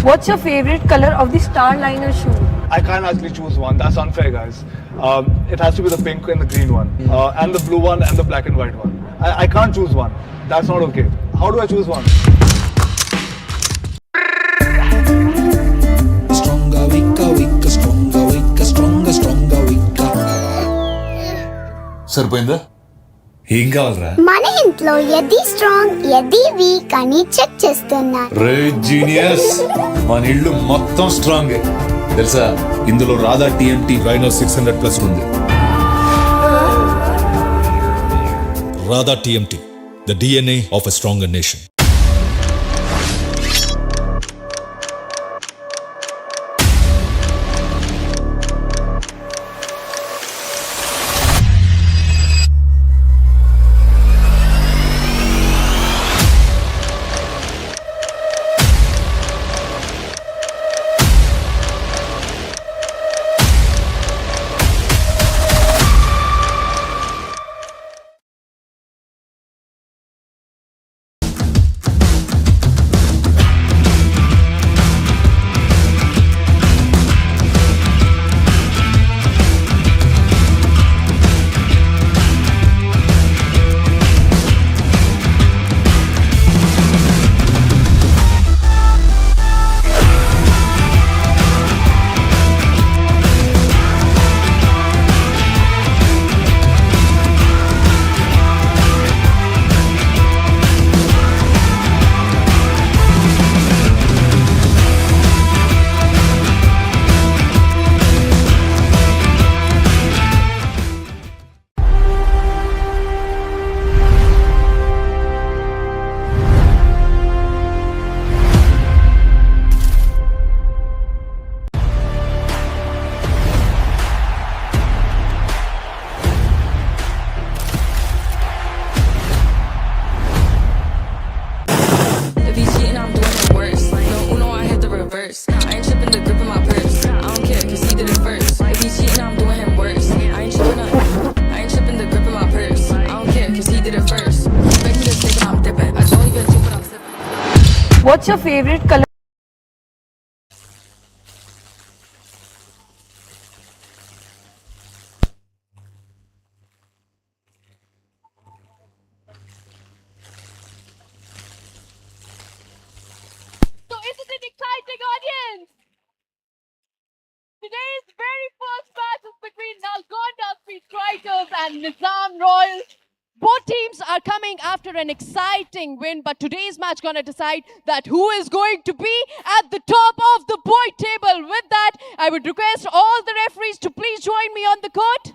What's your favorite color of the Starliner shoe? I can't actually choose one. That's unfair, guys. It has to be the pink and the green one, and the blue one and the black and white one. I can't choose one. That's not okay. How do I choose one? Stronger, weaker, weaker, stronger, weaker, stronger, stronger, weaker. సరిపోయిందా? ఏం కావాలరా? మన ఇంట్లో ఎది strong ఎది week అని check చేస్తున్నా. రే genius, మన ఇల్లు మొత్తం స్ట్రాంగ్ తెలుసా? ఇందులో రాధా టీఎంటీ రైనో 600+ ఉంది. Radha TMT, the DNA of a stronger nation. What's your favorite color? So isn't it exciting, audience? Today's very first match is between Nalgonda Speed Strikers and Nizam Royals. Both teams are coming after an exciting win, but today's match gonna decide that who is going to be at the top of the point table. With that, I would request all the referees to please join me on the court.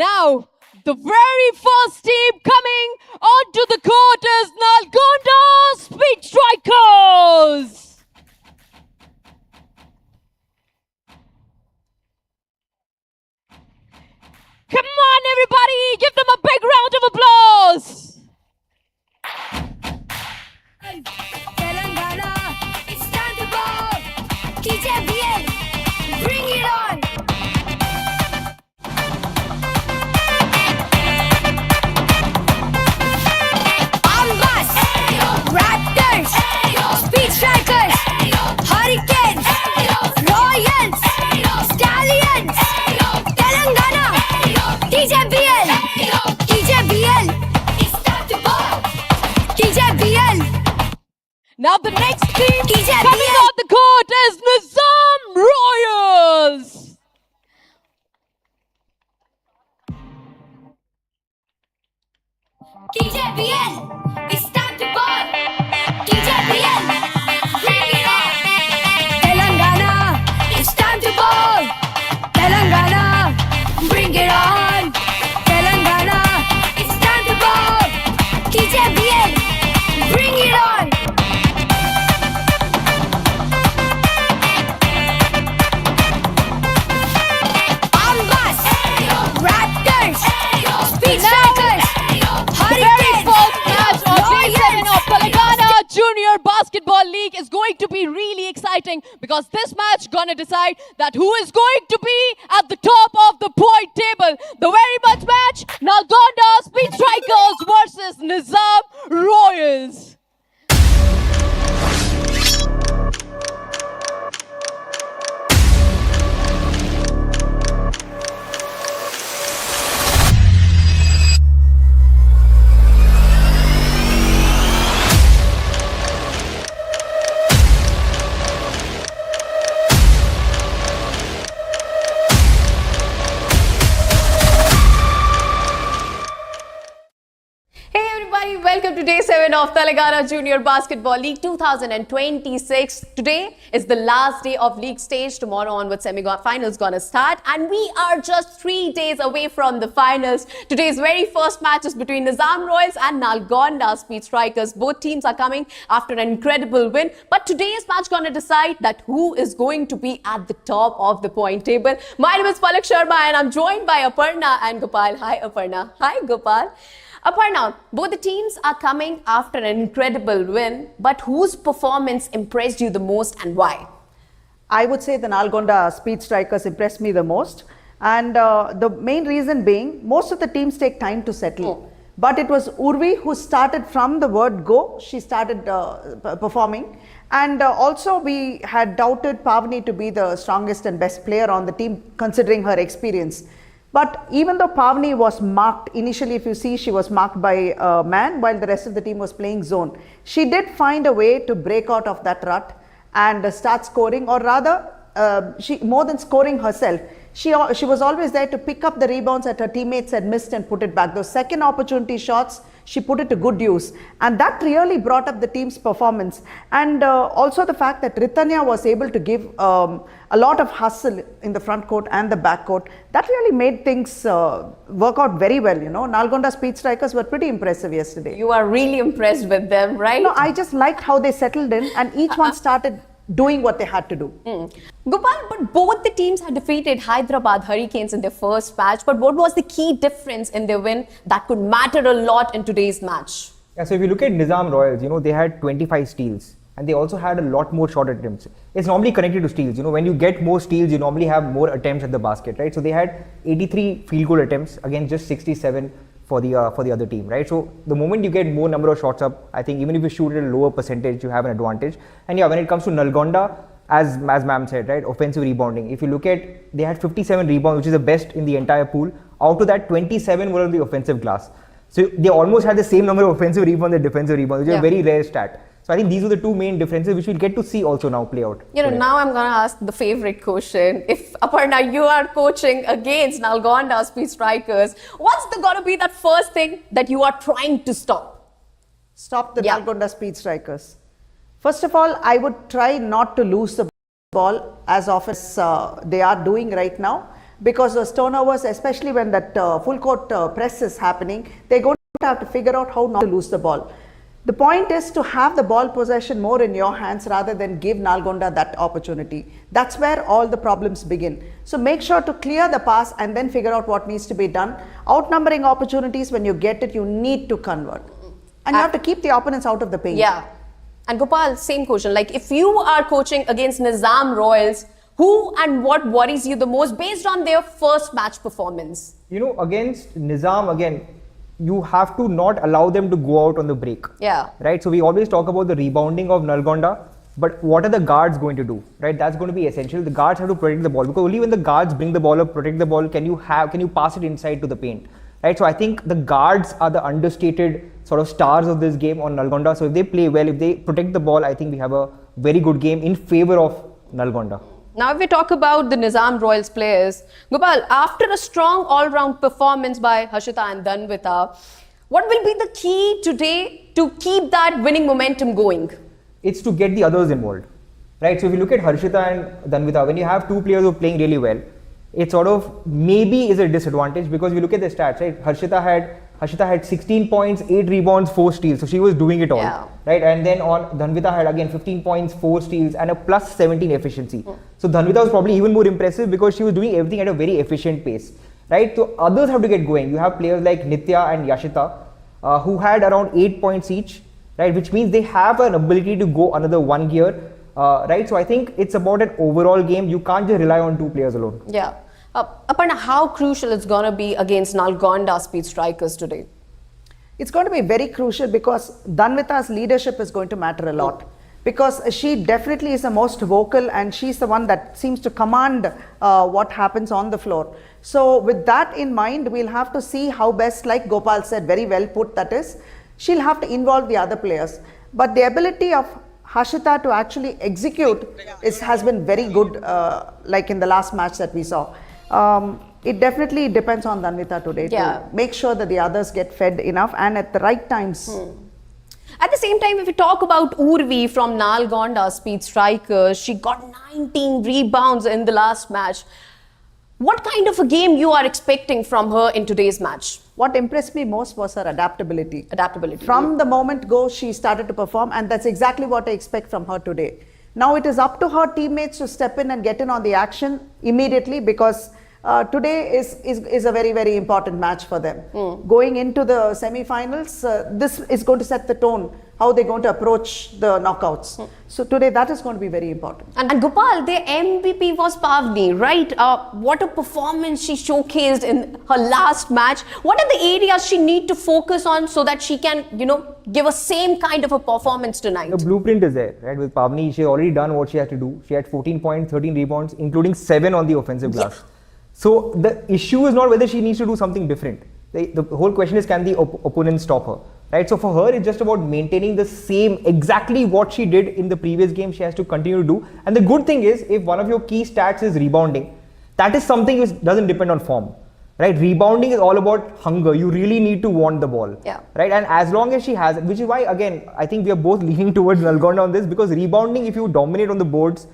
Now, the very first team coming onto the court is Nalgonda Speed Strikers. Come on, everybody, give them a big round of applause. Telangana, it's time to go. TJBL, bring it on. Bombas, Raptors, Speed Strikers, Hurricanes, Royals, Stallions, Telangana, TJBL, TJBL, it's time to go. TJBL. Now the next team TJBL. coming on the court is Nizam Royals. TJBL, it's time to ball. TJBL, bring it on. Telangana, it's time to ball. Telangana, bring it on. Telangana, it's time to ball. TJBL, bring it on. Bombas, Raptors, Speed Strikers, The very Hurricanes, first match on Basketball League is going to be really exciting because this match gonna decide that who is going to be at the top of the point table. The very much match, Nalgonda Speed Strikers versus Nizam Royals. Hey everybody, welcome to day 7 of Telangana Junior Basketball League 2026. Today is the last day of league stage. Tomorrow onwards, semi-finals gonna start, and we are just 3 days away from the finals. Today's very first match is between Nizam Royals and Nalgonda Speed Strikers. Both teams are coming after an incredible win, but today's match gonna decide that who is going to be at the top of the point table. My name is Palak Sharma and I'm joined by Aparna and Gopal. Hi Aparna. Hi Gopal. Aparna, both the teams are coming after an incredible win, but whose performance impressed you the most and why? I would say the Nalgonda Speed Strikers impressed me the most, and the main reason being most of the teams take time to settle. But it was Urvi who started from the word go. She started performing, and also we had doubted Pavni to be the strongest and best player on the team considering her experience. But even though Pavni was marked, initially if you see she was marked by a man while the rest of the team was playing zone, she did find a way to break out of that rut and start scoring, or rather she more than scoring herself, she was always there to pick up the rebounds that her teammates had missed and put it back. Those second opportunity shots, she put it to good use, and that really brought up the team's performance. And also the fact that Ritanya was able to give a lot of hustle in the front court and the back court, that really made things work out very well. You know, Nalgonda Speed Strikers were pretty impressive yesterday. You are really impressed with them, right? No, I just liked how they settled in and each one started doing what they had to do. Gopal, but both the teams had defeated Hyderabad Hurricanes in their first match. But what was the key difference in their win that could matter a lot in today's match? Yeah, so if you look at Nizam Royals, you know, they had 25 steals and they also had a lot more shot attempts. It's normally connected to steals. You know, when you get more steals, you normally have more attempts at the basket, right? So they had 83 field goal attempts against just 67 for the other team, right? So the moment you get more number of shots up, I think even if you shoot at a lower percentage, you have an advantage. And yeah, when it comes to Nalgonda, as ma'am said, right, offensive rebounding. If you look at, they had 57 rebounds, which is the best in the entire pool. Out of that, 27 were on the offensive glass. So they almost had the same number of offensive rebounds and defensive rebounds, which is a very rare stat. So I think these are the two main differences which we'll get to see also now play out. You know, now I'm going to ask the favorite question. If Aparna, you are coaching against Nalgonda Speed Strikers, what's going to be that first thing that you are trying to stop? Stop the Nalgonda Speed Strikers. First of all, I would try not to lose the ball as often as they are doing right now, because those turnovers, especially when that full court press is happening, they're going to have to figure out how not to lose the ball. The point is to have the ball possession more in your hands rather than give Nalgonda that opportunity. That's where all the problems begin. So make sure to clear the pass and then figure out what needs to be done. Outnumbering opportunities, when you get it, you need to convert. And you have to keep the opponents out of the paint. Yeah. And Gopal, same question. Like, if you are coaching against Nizam Royals, who and what worries you the most based on their first match performance? You know, against Nizam, again, you have to not allow them to go out on the break. Yeah. Right? So we always talk about the rebounding of Nalgonda, but what are the guards going to do? Right? That's going to be essential. The guards have to protect the ball, because only when the guards bring the ball up, protect the ball, can you pass it inside to the paint. Right? So I think the guards are the understated sort of stars of this game on Nalgonda. So if they play well, if they protect the ball, I think we have a very good game in favor of Nalgonda. Now, if we talk about the Nizam Royals players, Gopal, after a strong all-round performance by Harshita and Dhanvita, what will be the key today to keep that winning momentum going? It's to get the others involved, right? So if you look at Harshita and Dhanvita, when you have two players who are playing really well, it sort of maybe is a disadvantage, because you look at the stats, right? Harshita had 16 points, 8 rebounds, 4 steals. So she was doing it all, right? And then on Dhanvita had again 15 points, 4 steals and a plus 17 efficiency. So Dhanvita was probably even more impressive because she was doing everything at a very efficient pace, right? So others have to get going. You have players like Nitya and Yashita who had around 8 points each, right? Which means they have an ability to go another one gear, right? So I think it's about an overall game. You can't just rely on two players alone. Yeah. Aparna, how crucial it's going to be against Nalgonda speed strikers today? It's going to be very crucial because Dhanvita's leadership is going to matter a lot. Because she definitely is the most vocal and she's the one that seems to command what happens on the floor. So with that in mind, we'll have to see how best, like Gopal said, very well put that is, she'll have to involve the other players. But the ability of Harshita to actually execute has been very good, like in the last match that we saw. It definitely depends on Dhanvita today to make sure that the others get fed enough and at the right times. At the same time, if we talk about Urvi from Nalgonda speed strikers, she got 19 rebounds in the last match. What kind of a game you are expecting from her in today's match? What impressed me most was her adaptability. Adaptability. From the moment go, she started to perform, and that's exactly what I expect from her today. Now it is up to her teammates to step in and get in on the action immediately, because today is a very, very important match for them. Going into the semi-finals, this is going to set the tone, how they're going to approach the knockouts. So today that is going to be very important. And Gopal, their MVP was Pavni, right? What a performance she showcased in her last match. What are the areas she need to focus on so that she can, give a same kind of a performance tonight? The blueprint is there, right? With Pavni, she already done what she had to do. She had 14 points, 13 rebounds, including 7 on the offensive glass. So the issue is not whether she needs to do something different. The whole question is, can the opponent stop her? Right? So for her, it's just about maintaining the same, exactly what she did in the previous game, she has to continue to do. And the good thing is, if one of your key stats is rebounding, that is something which doesn't depend on form. Right? Rebounding is all about hunger. You really need to want the ball. Yeah. Right? And as long as she has it, which is why, again, I think we are both leaning towards Nalgonda on this, because rebounding, if you dominate on the boards,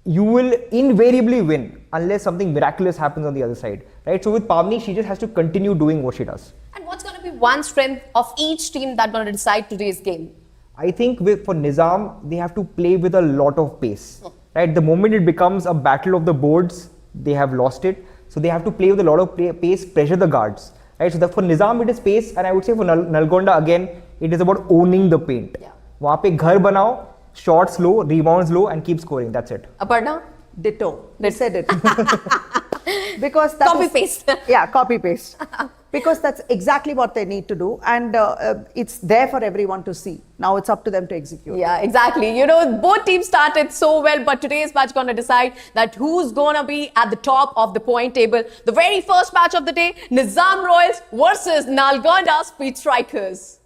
you will invariably win unless something miraculous happens on the other side, right? So with Pavni, she just has to continue doing what she does. And what's going to be one strength of each team that's going to decide today's game? I think for Nizam, they have to play with a lot of pace, right? The moment it becomes a battle of the boards, they have lost it. So they have to play with a lot of pace, pressure the guards, right? So for Nizam, it is pace, and I would say for Nalgonda, again, it is about owning the paint. वहाँ पे घर बनाओ, shots low, rebounds low, and keep scoring. That's it. Aparna? Ditto. They said it. Because that copy paste. Yeah, copy paste. Because that's exactly what they need to do, and it's there for everyone to see. Now it's up to them to execute. Yeah, exactly. Both teams started so well, but today's match going to decide that who's going to be at the top of the point table. The very first match of the day, Nizam Royals versus Nalgonda Speed Strikers.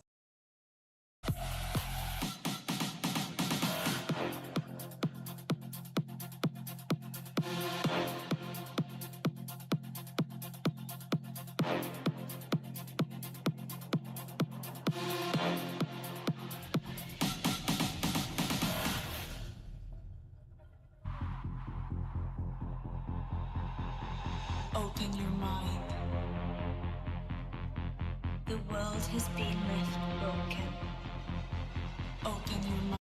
Open your mind. The world has been left broken. Open your mind.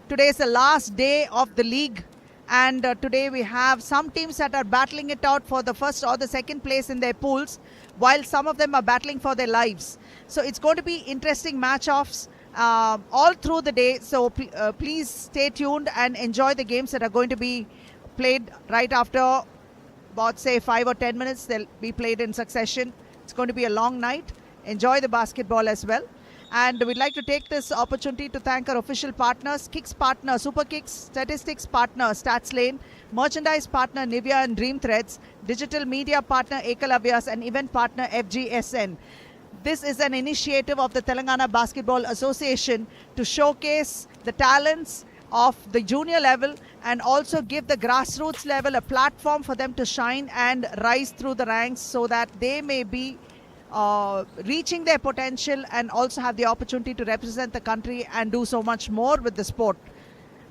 Today is the last day of the league, and today we have some teams that are battling it out for the first or the second place in their pools, while some of them are battling for their lives. So it's going to be interesting match-offs all through the day. So please stay tuned and enjoy the games that are going to be played right after about say 5 or 10 minutes. They'll be played in succession. It's going to be a long night. Enjoy the basketball as well. And we'd like to take this opportunity to thank our official partners, Kicks partner, Super Kicks, Statistics partner, Stats Lane, Merchandise partner, Nivea and Dream Threads, Digital Media partner, Ekalavyas, and Event partner, FGSN. This is an initiative of the Telangana Basketball Association to showcase the talents of the junior level and also give the grassroots level a platform for them to shine and rise through the ranks so that they may be reaching their potential and also have the opportunity to represent the country and do so much more with the sport.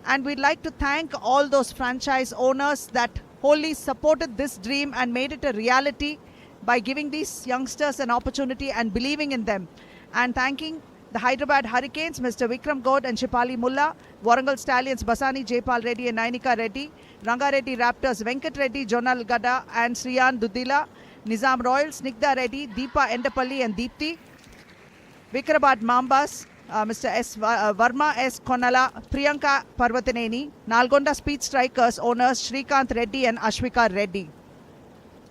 And we'd like to thank all those franchise owners that wholly supported this dream and made it a reality by giving these youngsters an opportunity and believing in them. And thanking the Hyderabad Hurricanes, Mr. Vikram Gowd and Shipali Mulla, Warangal Stallions, Basani Jaypal Reddy and Nainika Reddy, Ranga Reddy Raptors, Venkat Reddy, Jonal Gada and Sriyan Dudila, Nizam Royals, Snigdha Reddy, Deepa Endapalli and Deepthi, Vikarabad Mambas, Mr. S. Varma S. Konala, Priyanka Parvataneni, Nalgonda Speed Strikers owners Shrikant Reddy and Ashwika Reddy.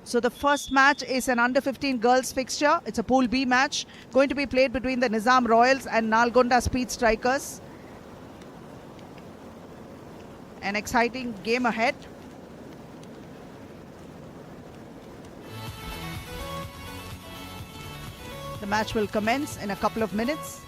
So the first match is an under-15 girls fixture. It's a Pool B match going to be played between the Nizam Royals and Nalgonda Speed Strikers. An exciting game ahead. The match will commence in a couple of minutes.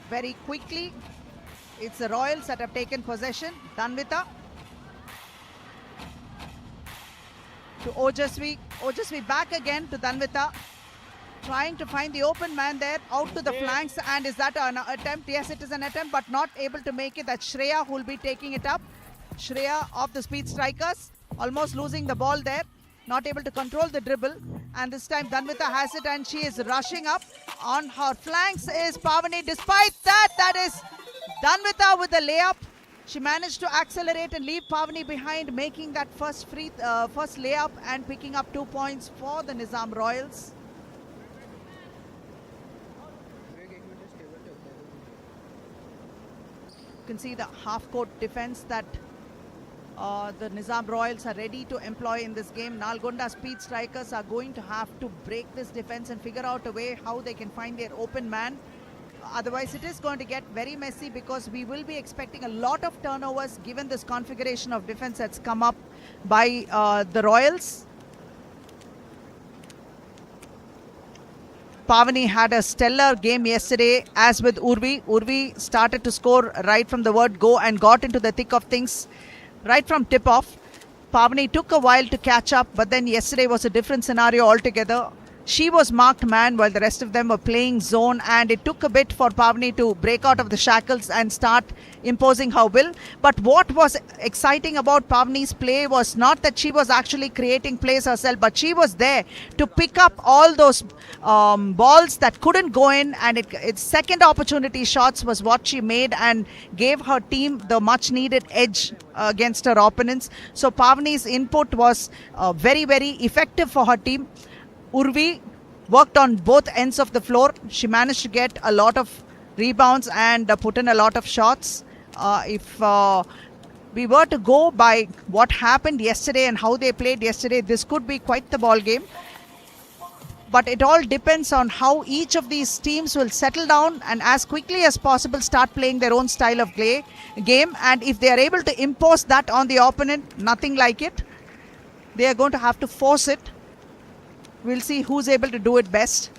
Very quickly, it's the Royals that have taken possession. Danvita to Ojasvi. Ojasvi back again to Danvita. Trying to find the open man there, out to the flanks, and is that an attempt? Yes, it is an attempt, but not able to make it. That's Shreya who will be taking it up. Shreya of the Speed Strikers, almost losing the ball there, not able to control the dribble. And this time Danvita has it and she is rushing up. On her flanks is Pavani. Despite that, that is Danvita with the layup. She managed to accelerate and leave Pavani behind, making that first layup and picking up 2 points for the Nizam Royals. You can see the half-court defense that the Nizam Royals are ready to employ in this game. Nalgonda Speed Strikers are going to have to break this defense and figure out a way how they can find their open man. Otherwise, it is going to get very messy because we will be expecting a lot of turnovers given this configuration of defense that's come up by the Royals. Pavani had a stellar game yesterday, as with Urvi. Urvi started to score right from the word go and got into the thick of things right from tip-off. Pavani took a while to catch up, but then yesterday was a different scenario altogether. She was marked man while the rest of them were playing zone, and it took a bit for Pavani to break out of the shackles and start imposing her will. But what was exciting about Pavani's play was not that she was actually creating plays herself, but she was there to pick up all those balls that couldn't go in, and its second opportunity shots was what she made and gave her team the much needed edge against her opponents. So Pavani's input was very, very effective for her team. Urvi worked on both ends of the floor. She managed to get a lot of rebounds and put in a lot of shots. If we were to go by what happened yesterday and how they played yesterday, this could be quite the ball game. But it all depends on how each of these teams will settle down and as quickly as possible start playing their own style of game. And if they are able to impose that on the opponent, nothing like it, they are going to have to force it. We'll see who's able to do it best.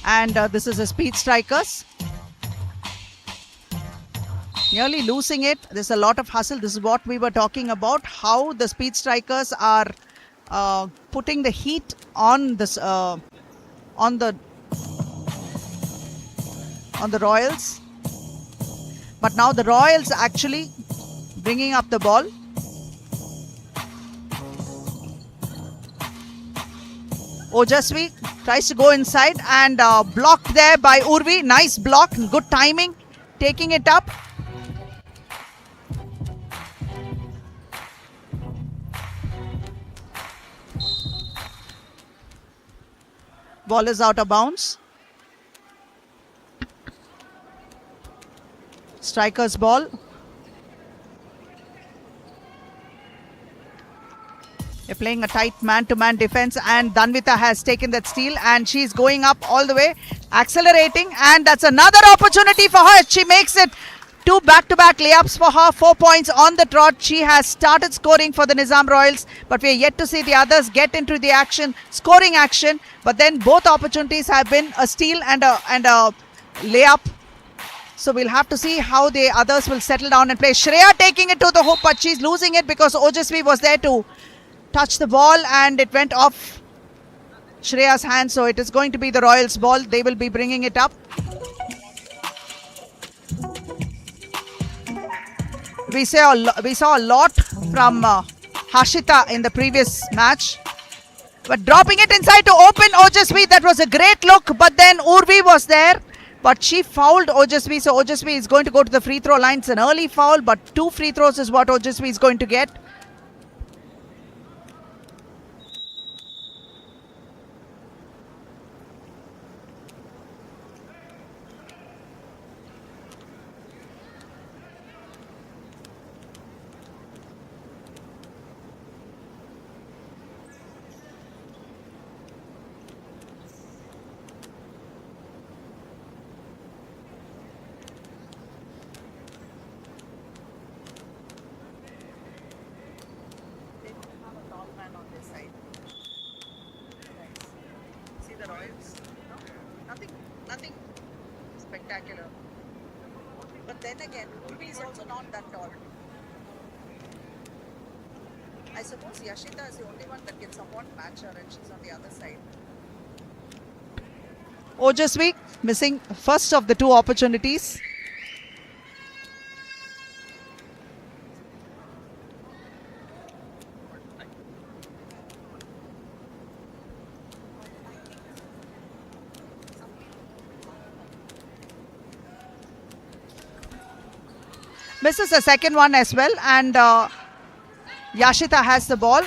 And this is a Speed Strikers. Nearly losing it. There's a lot of hustle. This is what we were talking about, how the Speed Strikers are putting the heat on this on the Royals. But now the Royals actually bringing up the ball. Ojasvi tries to go inside and blocked there by Urvi. Nice block, good timing, taking it up. Ball is out of bounds. Striker's ball. They're playing a tight man-to-man defense, and Dhanvita has taken that steal and she's going up all the way, accelerating, and that's another opportunity for her. She makes it 2 back-to-back layups for her, 4 points on the trot. She has started scoring for the Nizam Royals, but we are yet to see the others get into the action, scoring action. But then both opportunities have been a steal and a layup. So we'll have to see how the others will settle down and play. Shreya taking it to the hoop, but she's losing it because Ojasvi was there to touch the ball and it went off Shreya's hand. So it is going to be the Royals' ball. They will be bringing it up. We saw a lot from Harshita in the previous match. But dropping it inside to open Ojasvi, that was a great look. But then Urvi was there, but she fouled Ojasvi. So Ojasvi is going to go to the free throw line. It's an early foul, but 2 free throws is what Ojasvi is going to get. Nothing spectacular. But then again, Urvi is also not that tall. I suppose Yashita is the only one that can somewhat match her, and she's on the other side. Ojasvi missing first of the 2 opportunities. Misses the second one as well, and Yashita has the ball.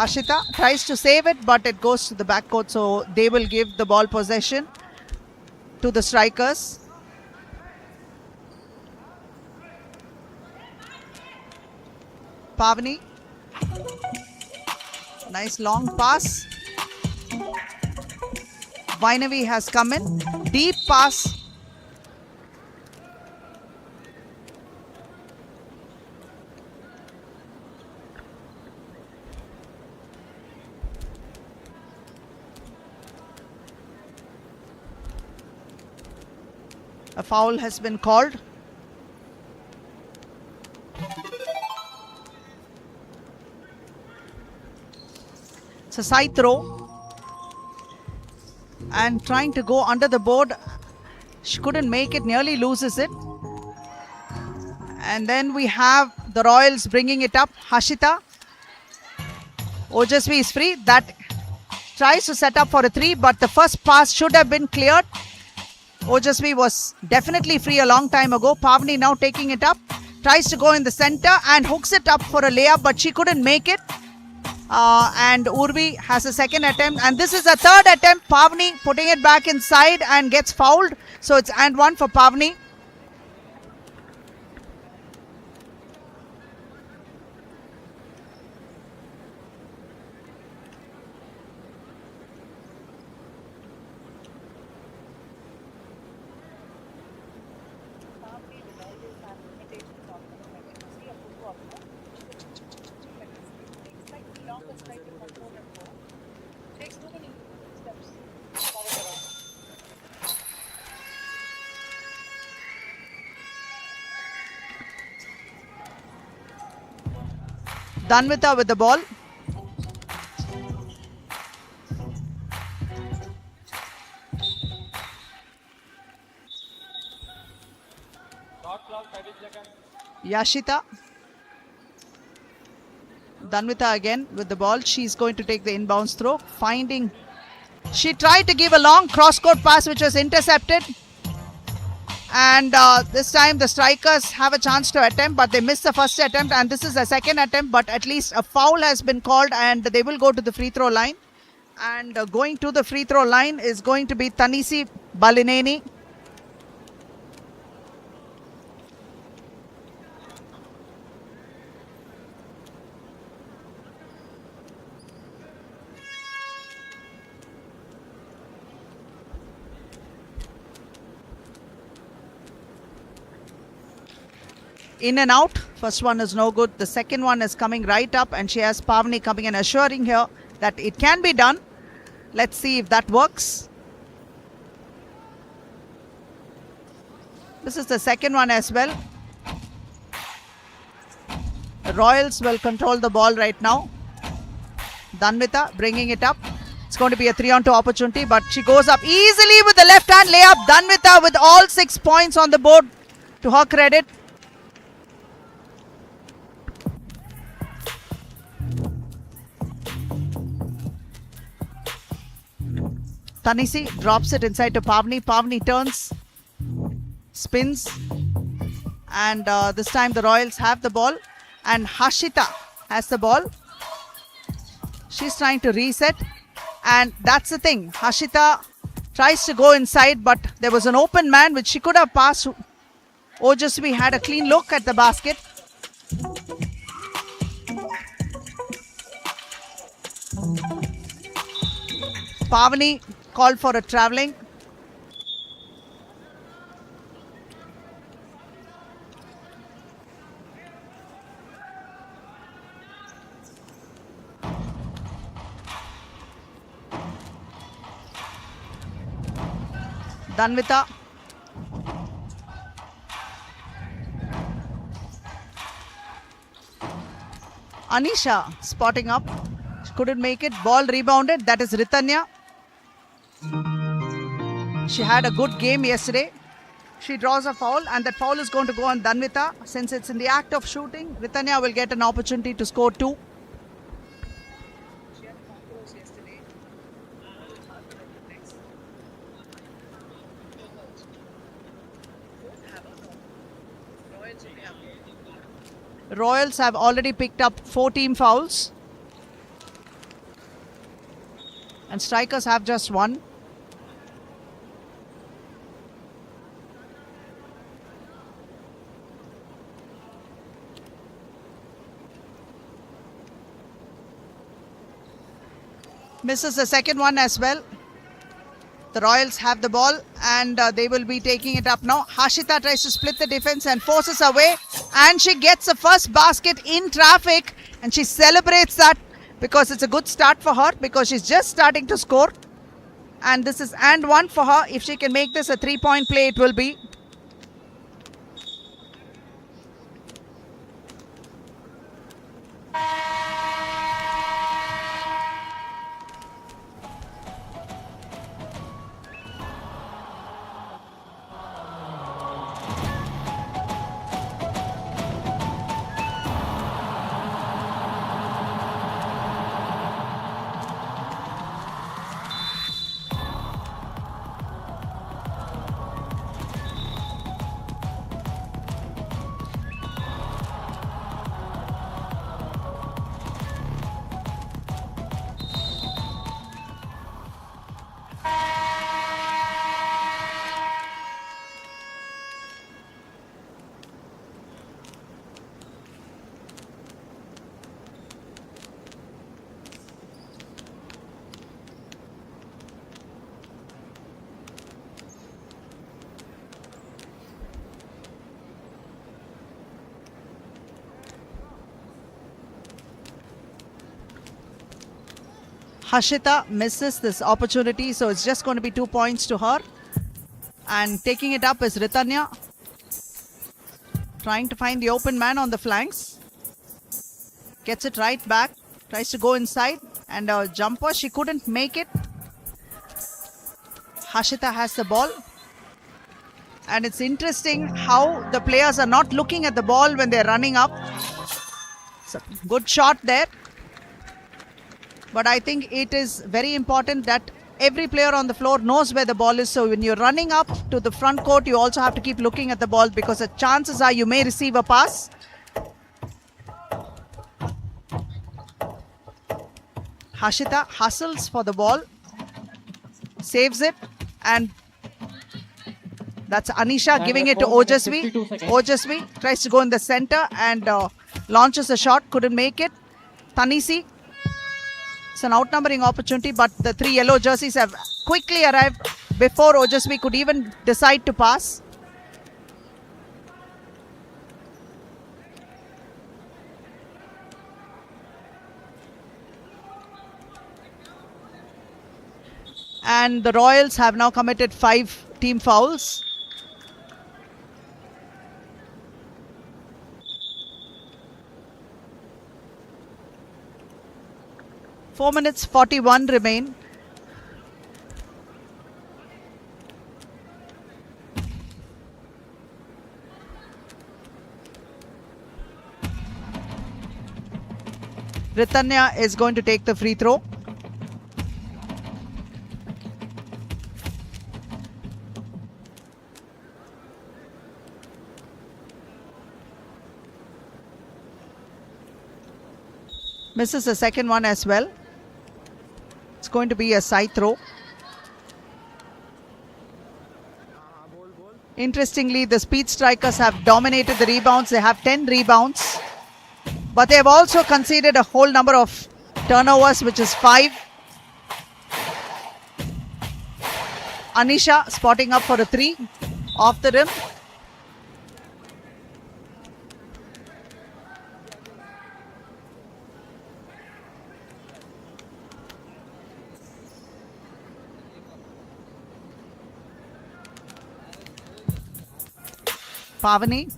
Hashita tries to save it, but it goes to the backcourt, so they will give the ball possession to the strikers. Pavni. Nice long pass. Vainavi has come in. Deep pass. A foul has been called. It's a side throw. And trying to go under the board. She couldn't make it, nearly loses it. And then we have the Royals bringing it up. Hashita. Ojasvi is free. That tries to set up for a three, but the first pass should have been cleared. Ojasvi was definitely free a long time ago. Pavni now taking it up. Tries to go in the center and hooks it up for a layup, but she couldn't make it. And Urvi has a second attempt. And this is a third attempt. Pavni putting it back inside and gets fouled. So it's and one for Pavni. Danvita with the ball. Yashita. Danvita again with the ball. She's going to take the inbounds throw. Finding. She tried to give a long cross-court pass which was intercepted. And this time the strikers have a chance to attempt, but they missed the first attempt, and this is the second attempt, but at least a foul has been called and they will go to the free throw line. And going to the free throw line is going to be Tanisi Balineni. In and out. First one is no good. The second one is coming right up, and she has Pavni coming and assuring here that it can be done. Let's see if that works. This is the second one as well. The Royals will control the ball right now. Danvita bringing it up. It's going to be a 3-on-2 opportunity, but she goes up easily with the left hand layup. Danvita with all 6 points on the board, to her credit. Tanisi drops it inside to Pavni. Pavni turns, spins, and this time the Royals have the ball, and Hashita has the ball. She's trying to reset, and that's the thing. Hashita tries to go inside, but there was an open man which she could have passed. Ojasvi had a clean look at the basket. Pavni called for a travelling. Danvita. Anisha spotting up. She couldn't make it. Ball rebounded. That is Ritanya. She had a good game yesterday. She draws a foul, and that foul is going to go on Danvita. Since it's in the act of shooting, Ritanya will get an opportunity to score 2. Royals have already picked up 4 team fouls. And strikers have just one. Misses the second one as well. The Royals have the ball and they will be taking it up now. Hashita tries to split the defense and forces her way. And she gets the first basket in traffic. And she celebrates that because it's a good start for her because she's just starting to score. And this is and one for her. If she can make this a 3-point play, it will be. Hashita misses this opportunity, so it's just going to be 2 points to her. And taking it up is Ritanya. Trying to find the open man on the flanks. Gets it right back. Tries to go inside. And a jumper, she couldn't make it. Hashita has the ball. And it's interesting how the players are not looking at the ball when they're running up. It's a good shot there. But I think it is very important that every player on the floor knows where the ball is. So when you're running up to the front court, you also have to keep looking at the ball because the chances are you may receive a pass. Hashita hustles for the ball, saves it, and that's Anisha giving it to Ojasvi. Ojasvi tries to go in the center and launches a shot, couldn't make it. Tanisi. It's an outnumbering opportunity, but the 3 yellow jerseys have quickly arrived before Ojasvi could even decide to pass. And the Royals have now committed 5 team fouls. Four minutes 41 remain. Ritanya is going to take the free throw. Misses the second one as well. It's going to be a side throw. Interestingly, the speed strikers have dominated the rebounds. They have 10 rebounds. But they have also conceded a whole number of turnovers, which is 5. Anisha spotting up for a 3 off the rim. Pavani.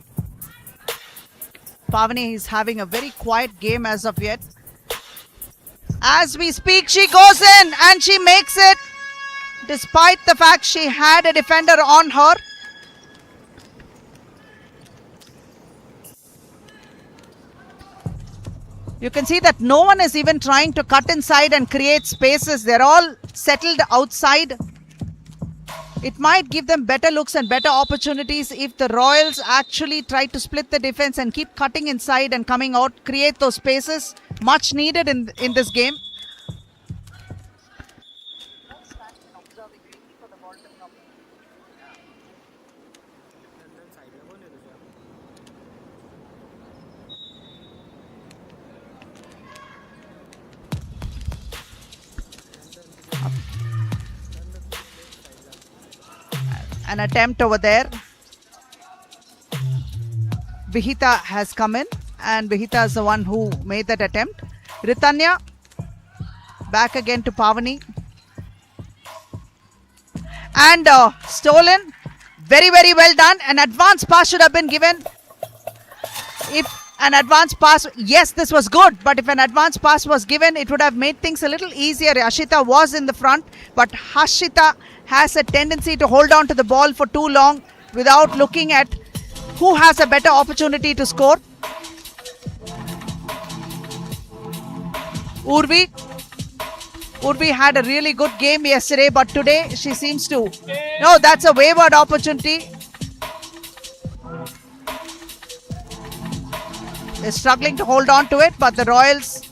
Pavani is having a very quiet game as of yet. As we speak, she goes in and she makes it despite the fact she had a defender on her. You can see that no one is even trying to cut inside and create spaces. They're all settled outside. It might give them better looks and better opportunities if the Royals actually try to split the defense and keep cutting inside and coming out, create those spaces much needed in this game. An attempt over there. Vihita has come in, and Vihita is the one who made that attempt. Ritanya back again to Pavani. And stolen. Very, very well done. An advance pass should have been given. If an advance pass, yes, this was good, but if an advance pass was given, it would have made things a little easier. Ashita was in the front, but Hashita has a tendency to hold on to the ball for too long without looking at who has a better opportunity to score. Urvi had a really good game yesterday, but today she seems to... No, that's a wayward opportunity. They're struggling to hold on to it, but the Royals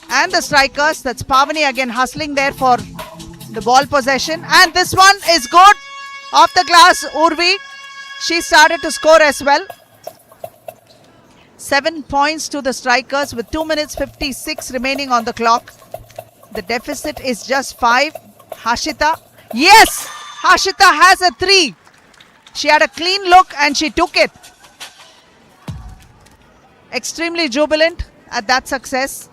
and the strikers, that's Pavani again hustling there for the ball possession. And this one is good. Off the glass, Urvi. She started to score as well. 7 points to the strikers with 2 minutes 56 remaining on the clock. The deficit is just 5. Hashita. Yes! Hashita has a 3. She had a clean look and she took it. Extremely jubilant at that success.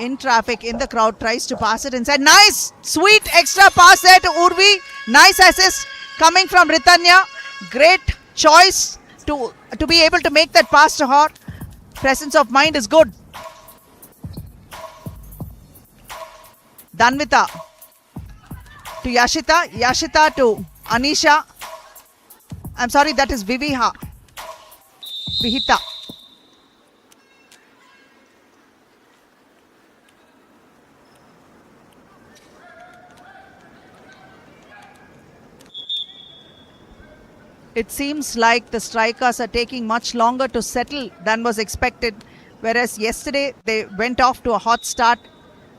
In traffic, in the crowd, tries to pass it inside. Nice, sweet extra pass there to Urvi. Nice assist coming from Ritanya. Great choice to be able to make that pass to her. Presence of mind is good. Danvita to Yashita. Yashita to Anisha. I'm sorry, that is Vihita. It seems like the strikers are taking much longer to settle than was expected. Whereas yesterday they went off to a hot start,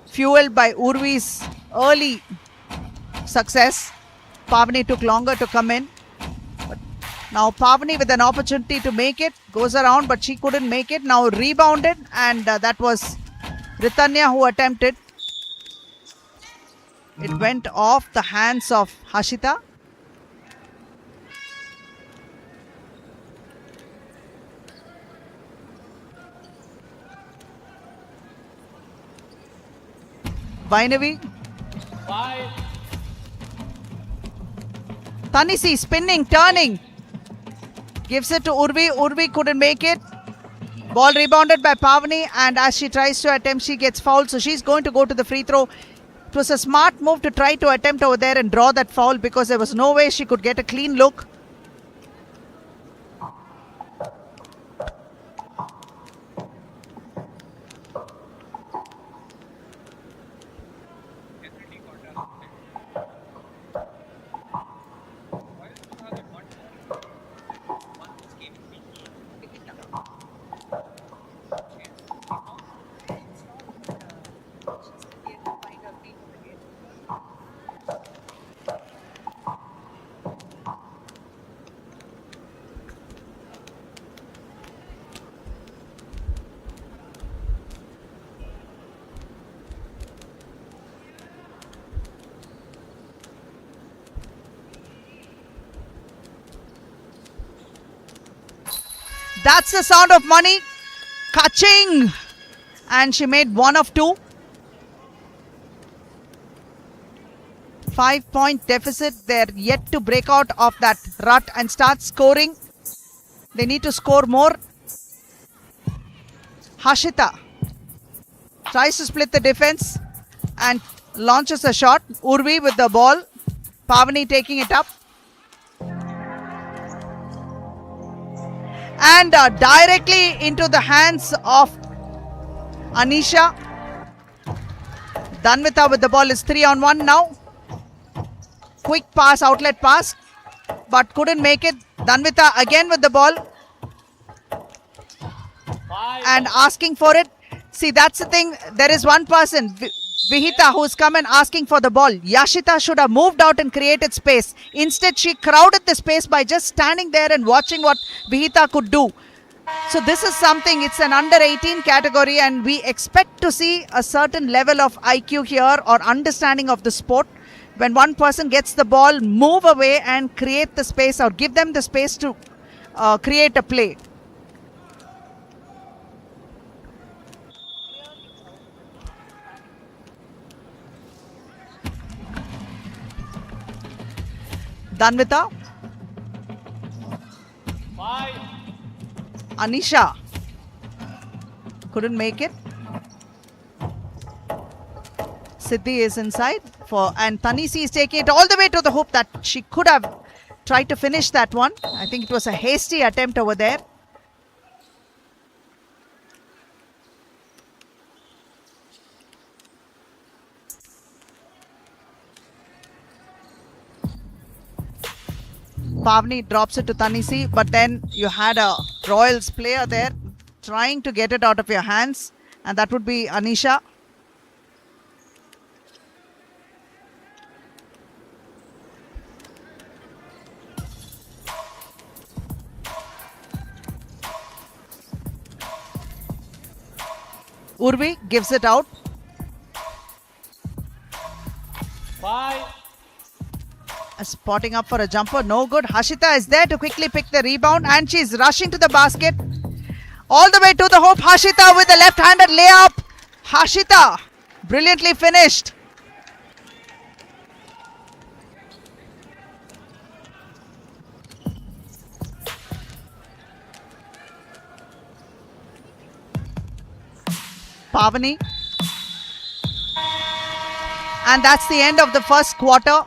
fueled by Urvi's early success. Pavani took longer to come in. But now Pavani with an opportunity to make it, goes around, but she couldn't make it. Now rebounded, and that was Ritanya who attempted. It went off the hands of Hashita. Vainavi. Tanisi spinning, turning. Gives it to Urvi. Urvi couldn't make it. Ball rebounded by Pavani, and as she tries to attempt, she gets fouled. So she's going to go to the free throw. It was a smart move to try to attempt over there and draw that foul because there was no way she could get a clean look. That's the sound of money. Catching. And she made 1 of 2. 5-point deficit. They're yet to break out of that rut and start scoring. They need to score more. Hashita tries to split the defense and launches a shot. Urvi with the ball. Pavani taking it up. And directly into the hands of Anisha. Danvita with the ball is 3-on-1 now. Quick pass, outlet pass, but couldn't make it. Danvita again with the ball. And asking for it. See, that's the thing. There is one person, Vihita, who's come and asking for the ball. Yashita should have moved out and created space. Instead, she crowded the space by just standing there and watching what Vihita could do. So this is something, it's an under 18 category, and we expect to see a certain level of IQ here or understanding of the sport. When one person gets the ball, move away and create the space or give them the space to create a play. Danvita. Anisha couldn't make it. Siddhi is inside and Tanisi is taking it all the way to the hoop. That she could have tried to finish that one. I think it was a hasty attempt over there. Pavni drops it to Tanisi, but then you had a Royals player there trying to get it out of your hands, and that would be Anisha. Urvi gives it out. 5. Spotting up for a jumper, no good. Hashita is there to quickly pick the rebound, and she's rushing to the basket. All the way to the hoop, Hashita with the left-handed layup. Hashita, brilliantly finished. Pavani. And that's the end of the first quarter.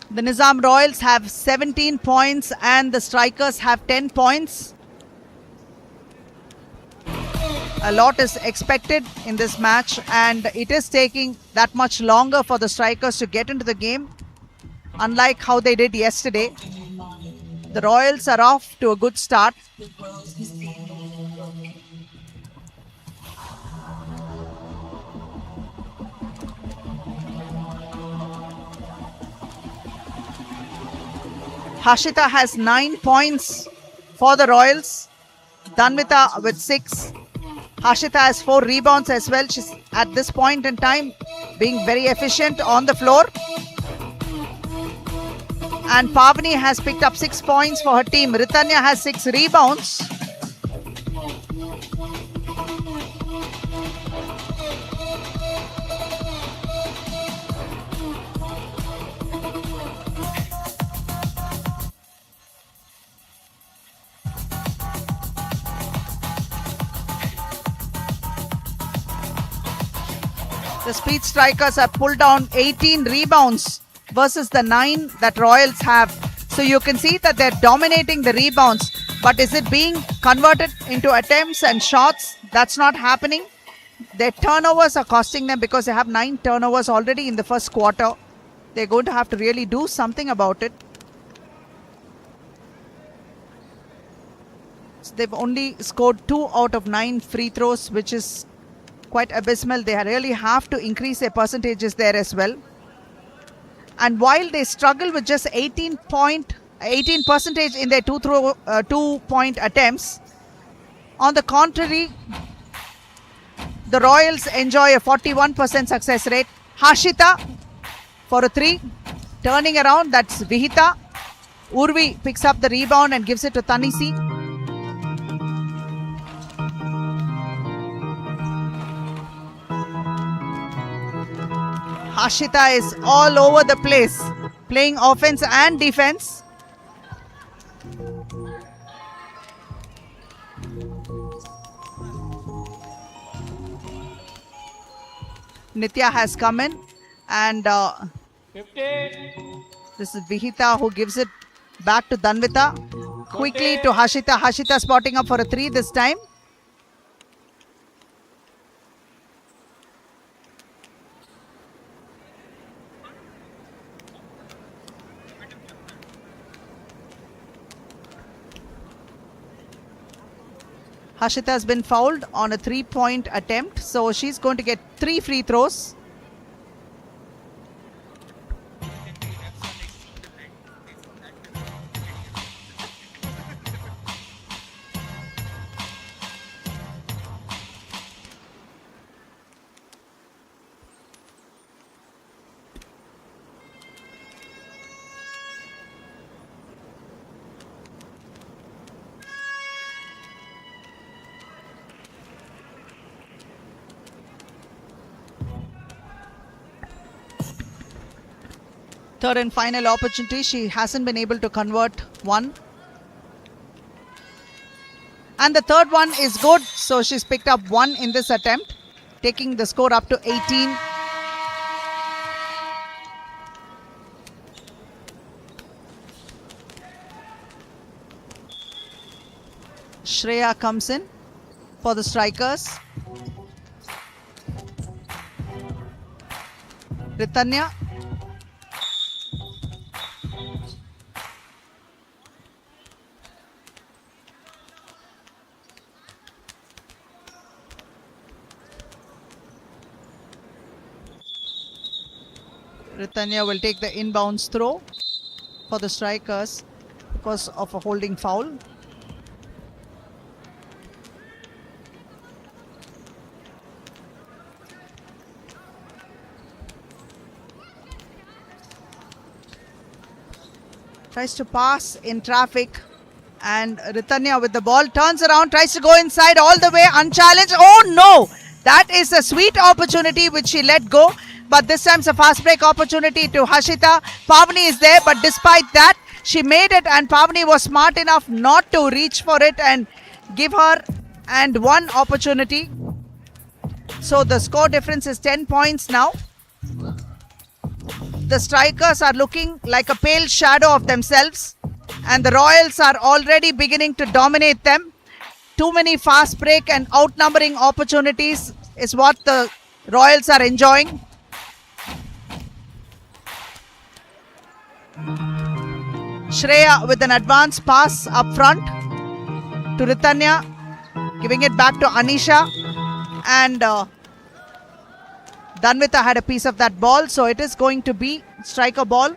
The Nizam Royals have 17 points and the strikers have 10 points. A lot is expected in this match, and it is taking that much longer for the strikers to get into the game, unlike how they did yesterday. The Royals are off to a good start. Hashita has 9 points for the Royals. Danvita with 6. Hashita has 4 rebounds as well. She's at this point in time being very efficient on the floor. And Pavani has picked up 6 points for her team. Ritanya has 6 rebounds. The Speed Strikers have pulled down 18 rebounds versus the 9 that Royals have. So you can see that they're dominating the rebounds. But is it being converted into attempts and shots? That's not happening. Their turnovers are costing them because they have 9 turnovers already in the first quarter. They're going to have to really do something about it. So they've only scored 2 out of 9 free throws, which is quite abysmal. They really have to increase their percentages there as well. And while they struggle with just 18% in their 2-point attempts, on the contrary, the Royals enjoy a 41% success rate. Hashita for a 3, turning around, that's Vihita. Urvi picks up the rebound and gives it to Tanisi. Hashita is all over the place, playing offense and defense. Nitya has come in, and this is Vihita who gives it back to Danvita. Quickly to Hashita. Hashita spotting up for a 3 this time. Hashita has been fouled on a 3-point attempt, so she's going to get 3 free throws. Third and final opportunity. She hasn't been able to convert one. And the third one is good. So she's picked up one in this attempt, taking the score up to 18. Shreya comes in for the strikers. Ritanya. Ritanya will take the inbounds throw for the strikers because of a holding foul. Tries to pass in traffic, and Ritanya with the ball turns around, tries to go inside all the way unchallenged. Oh no! That is a sweet opportunity which she let go, but this time it's a fast break opportunity to Hashita. Pavani is there, but despite that, she made it, and Pavani was smart enough not to reach for it and give her and one opportunity. So the score difference is 10 points now. The strikers are looking like a pale shadow of themselves, and the Royals are already beginning to dominate them. Too many fast break and outnumbering opportunities is what the Royals are enjoying. Shreya with an advanced pass up front to Ritanya, giving it back to Anisha, and Danvita had a piece of that ball, so it is going to be striker ball.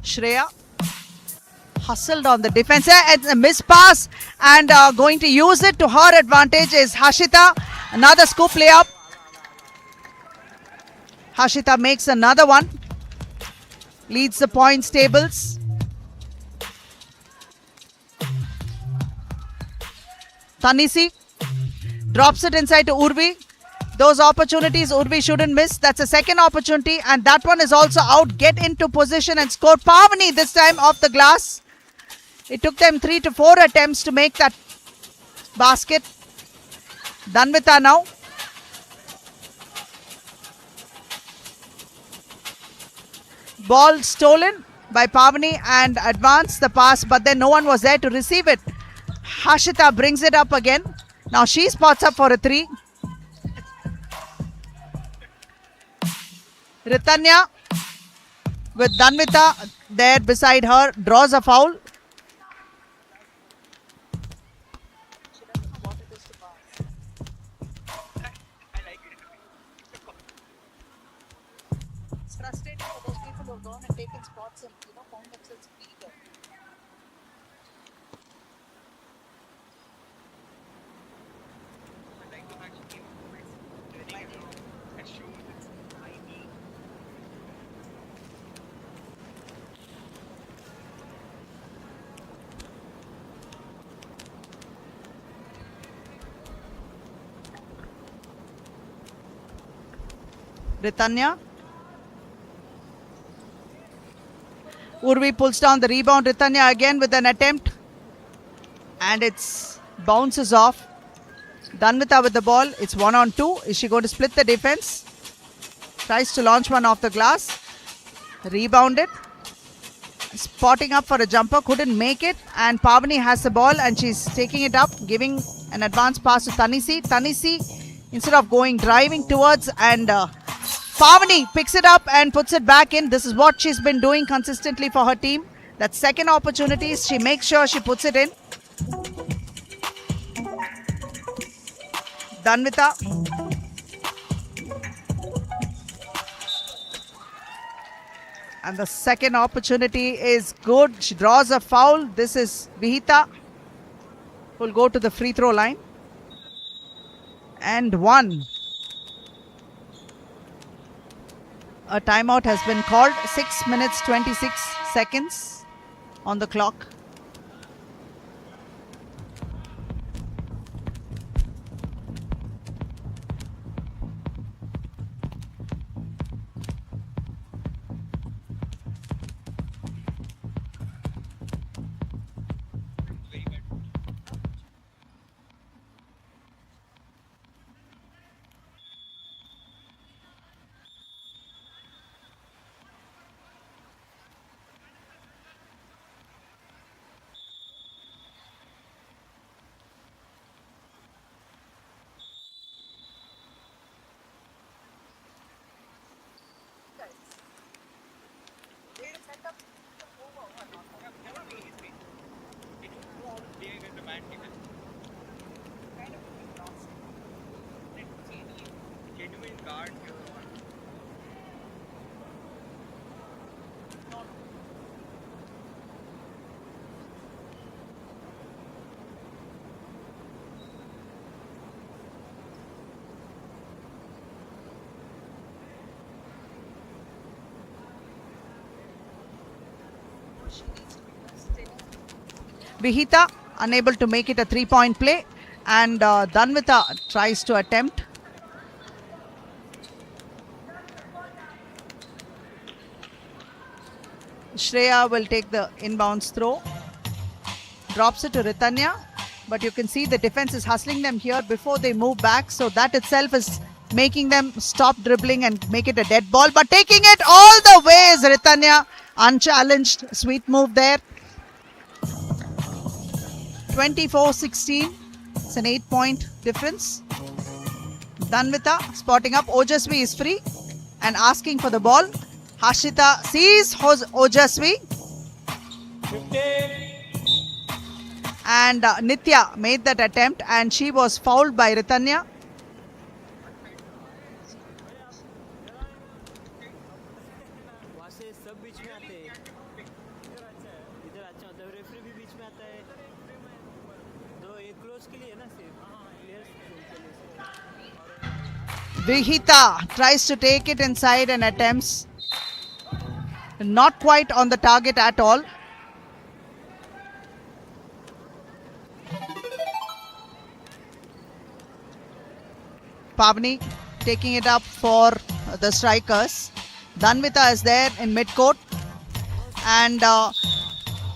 Shreya hustled on the defense, and a miss pass, and going to use it to her advantage is Hashita. Another scoop layup. Hashita makes another one, leads the points tables. Tanisi drops it inside to Urvi. Those opportunities Urvi shouldn't miss. That's a second opportunity, and that one is also out. Get into position and score. Pavani this time off the glass. It took them 3 to 4 attempts to make that basket. Danvita now. Ball stolen by Pavani and advanced the pass, but then no one was there to receive it. Hashita brings it up again. Now she spots up for a 3. Ritanya with Danvita there beside her draws a foul. It's frustrating for those people who have gone and taken spots and found themselves eager. Ritanya. Urvi pulls down the rebound. Ritanya again with an attempt, and it's bounces off. Danvita with the ball. It's 1-on-2. Is she going to split the defense? Tries to launch one off the glass. Rebounded. Spotting up for a jumper. Couldn't make it. And Pavani has the ball, and she's taking it up, giving an advanced pass to Tanisi. Tanisi, instead of driving towards, and Pavani picks it up and puts it back in. This is what she's been doing consistently for her team. That second opportunity, she makes sure she puts it in. Danvita. And the second opportunity is good. She draws a foul. This is Vihita, who will go to the free throw line. and 1. A timeout has been called. 6 minutes 26 seconds on the clock. Vihita unable to make it a 3-point play, and Dhanvita tries to attempt. Shreya will take the inbounds throw, drops it to Ritanya, but you can see the defense is hustling them here before they move back, so that itself is making them stop dribbling and make it a dead ball, but taking it all the way is Ritanya, unchallenged. Sweet move there. 24-16. It's an 8-point difference. Dhanvita spotting up. Ojasvi is free and asking for the ball. Harshita sees Ojasvi. 15. And Nitya made that attempt and she was fouled by Ritanya. Vihita tries to take it inside and attempts. Not quite on the target at all. Pavni taking it up for the strikers. Dhanvita is there in midcourt. And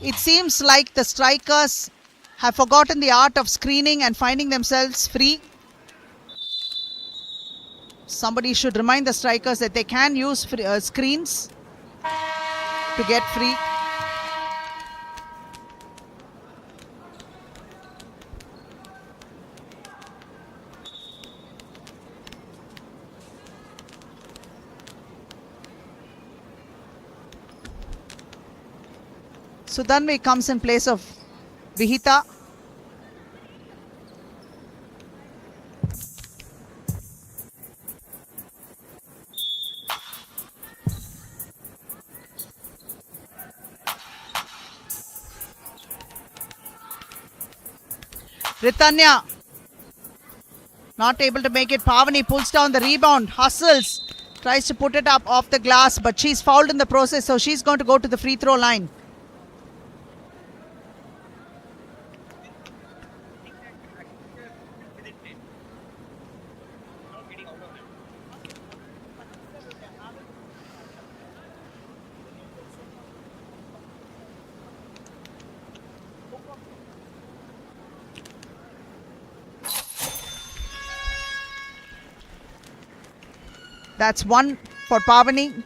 it seems like the strikers have forgotten the art of screening and finding themselves free. Somebody should remind the strikers that they can use screens to get free. Sudanvi comes in place of Vihita. Ritanya not able to make it. Pavani pulls down the rebound, hustles, tries to put it up off the glass, but she's fouled in the process, so she's going to go to the free throw line. That's one for Pavani.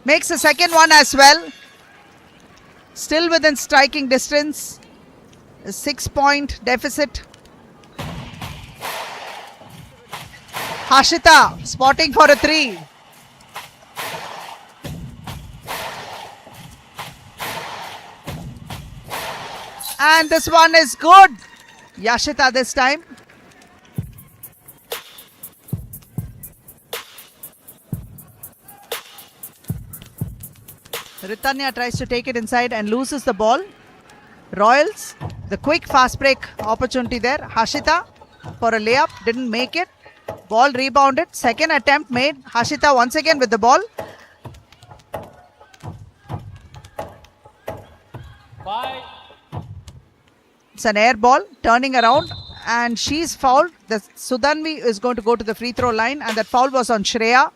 Makes the second one as well. Still within striking distance. A 6-point deficit. Harshita spotting for a 3. And this one is good. Yashita this time. Ritanya tries to take it inside and loses the ball. Royals, the quick fast break opportunity there. Hashita for a layup, didn't make it. Ball rebounded. Second attempt made. Hashita once again with the ball. 5. It's an air ball turning around and she's fouled. The Sudanvi is going to go to the free throw line and that foul was on Shreya.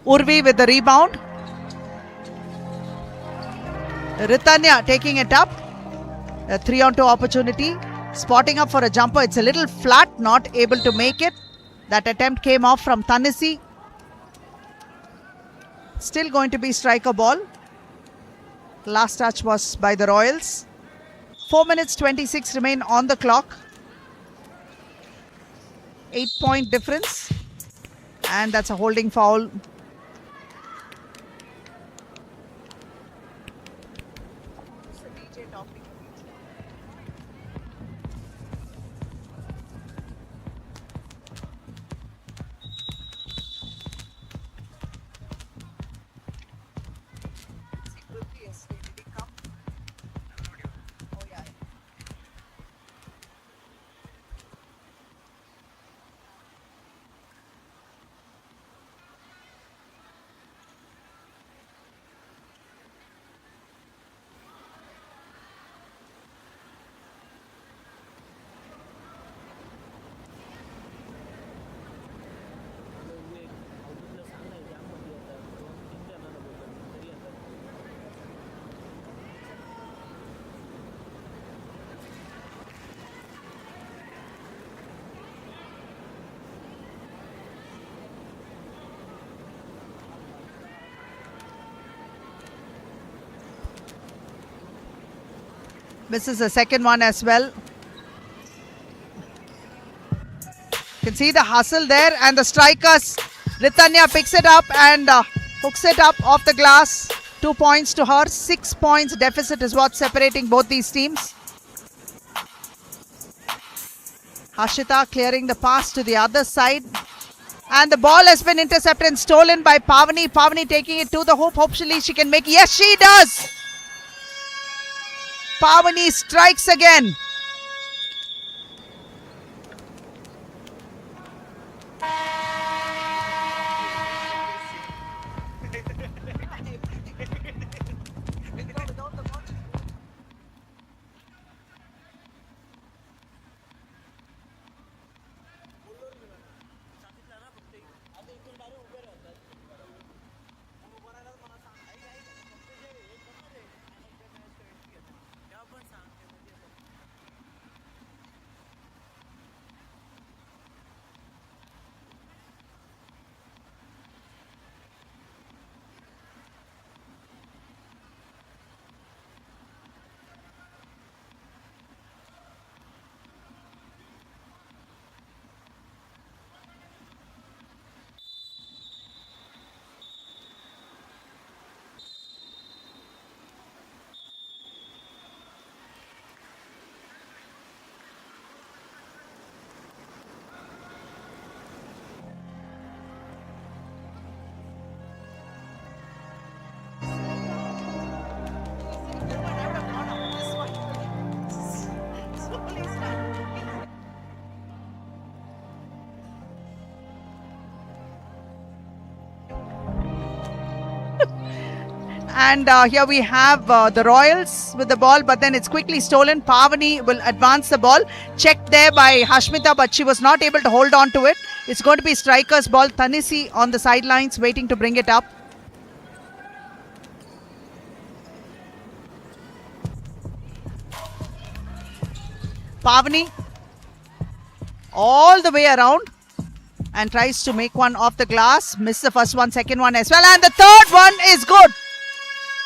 Urvi with the rebound. Ritanya taking it up. A 3-on-2 opportunity. Spotting up for a jumper. It's a little flat, not able to make it. That attempt came off from Tanisi. Still going to be striker ball. Last touch was by the Royals. 4 minutes 26 remain on the clock. 8-point difference. And that's a holding foul. Misses the second one as well. You can see the hustle there and the strikers. Ritanya picks it up and hooks it up off the glass. 2 points to her. 6 points deficit is what's separating both these teams. Hashita clearing the pass to the other side. And the ball has been intercepted and stolen by Pavani. Pavani taking it to the hoop. Hopefully she can make it. Yes, she does. Pavani strikes again. And here we have the Royals with the ball, but then it's quickly stolen. Pavani will advance the ball. Checked there by Hashmita, but she was not able to hold on to it. It's going to be striker's ball. Tanisi on the sidelines waiting to bring it up. Pavani all the way around. and tries to make one off the glass. Miss the first one, second one as well, and the third one is good.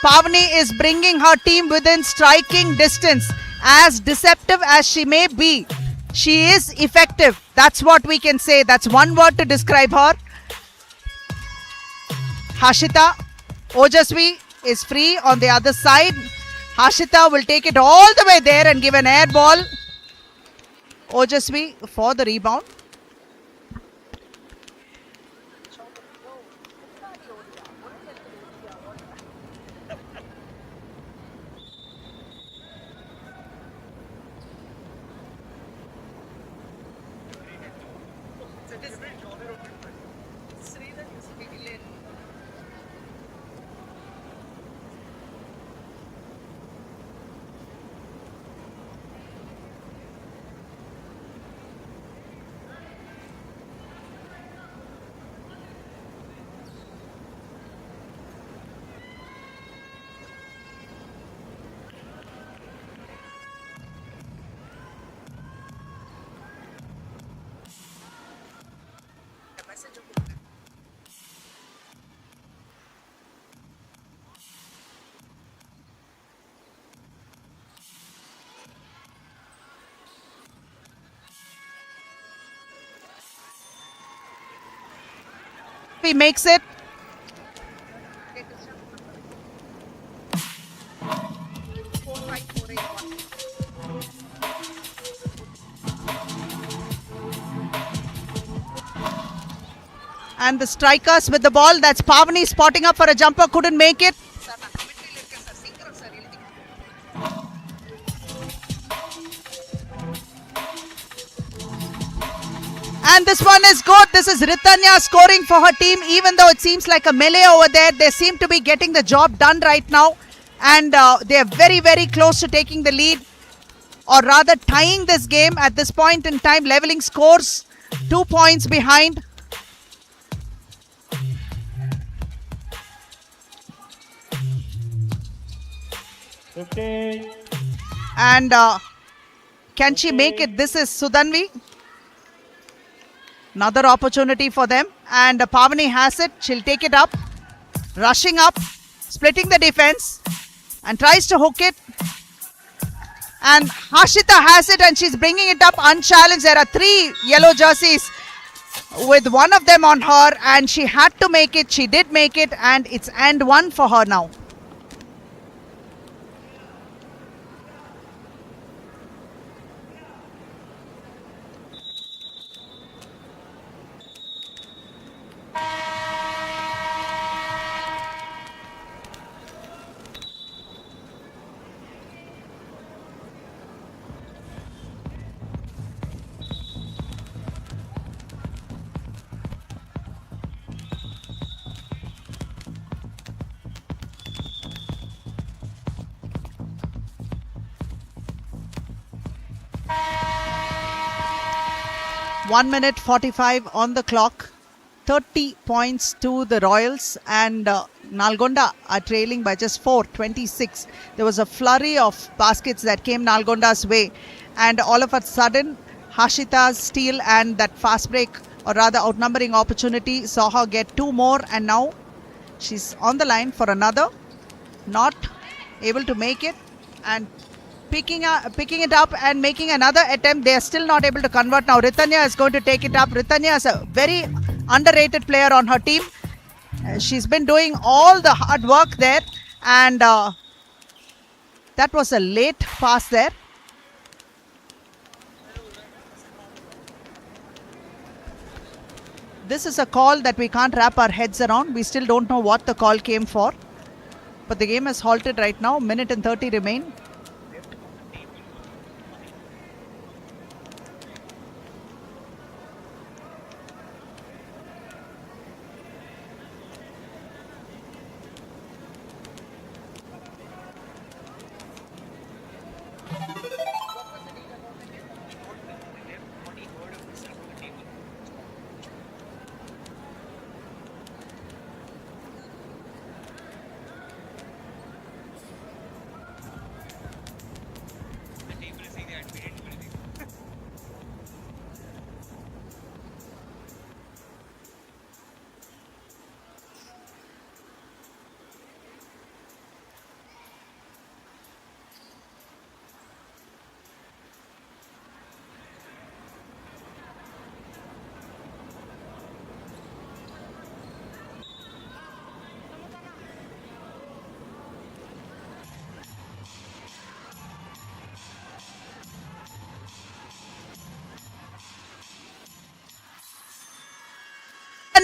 Pavani is bringing her team within striking distance. As deceptive as she may be, she is effective. That's what we can say. That's one word to describe her. Hashita Ojasvi is free on the other side. Hashita will take it all the way there and give an air ball. Ojasvi for the rebound. He makes it. And the strikers with the ball. That's Pavani spotting up for a jumper. Couldn't make it. And this one is good. This is Ritanya scoring for her team. Even though it seems like a melee over there, they seem to be getting the job done right now. And they are very, very close to taking the lead. Or rather tying this game at this point in time. Leveling scores. 2 points behind. And can she make it? This is Sudanvi. Another opportunity for them. And Pavani has it. She'll take it up. Rushing up. Splitting the defense. And tries to hook it. And Hashita has it and she's bringing it up unchallenged. There are 3 yellow jerseys with one of them on her. And she had to make it. She did make it. And it's and 1 for her now. One minute 45 on the clock. 30 points to the Royals, and Nalgonda are trailing by just 4, 26. There was a flurry of baskets that came Nalgonda's way, and all of a sudden Hashita's steal and that fast break, or rather outnumbering opportunity, saw her get 2 more, and now she's on the line for another. Not able to make it, and picking it up and making another attempt. They are still not able to convert. Now Ritanya is going to take it up. Ritanya is a very underrated player on her team. She's been doing all the hard work there, and that was a late pass there. This is a call that we can't wrap our heads around. We still don't know what the call came for. But the game has halted right now. Minute and 30 remain.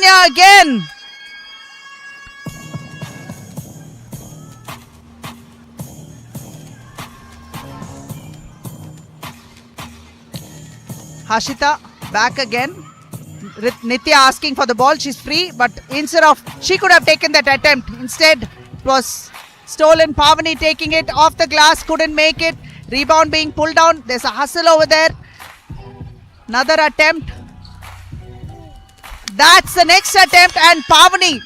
Ritanya again. Hashita back again. Nitya asking for the ball. She's free, but instead of, she could have taken that attempt. Instead, it was stolen. Pavani taking it off the glass, couldn't make it. Rebound being pulled down. There's a hustle over there. Another attempt. That's the next attempt, and Pavani,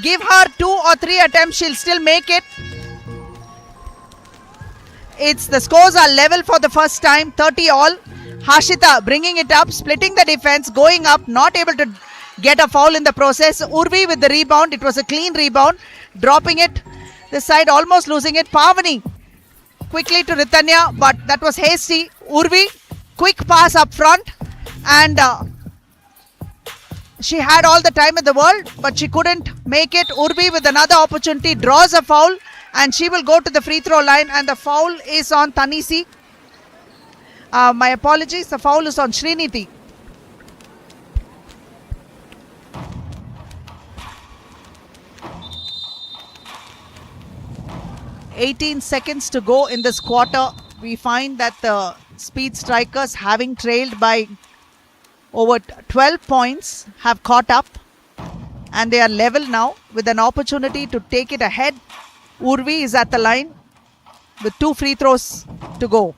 give her 2 or 3 attempts, she'll still make it. The scores are level for the first time, 30 all. Hashita bringing it up, splitting the defense, going up, not able to get a foul in the process. Urvi with the rebound. It was a clean rebound. Dropping it this side, almost losing it. Pavani quickly to Ritanya, but that was hasty. Urvi, quick pass up front, and she had all the time in the world, but she couldn't make it. Urvi with another opportunity draws a foul, and she will go to the free throw line, and the foul is on Tanisi. My apologies, the foul is on Sriniti. "18 seconds to go in this quarter." We find that the Speed Strikers, having trailed by over 12 points, have caught up, and they are level now with an opportunity to take it ahead. Urvi is at the line with 2 free throws to go.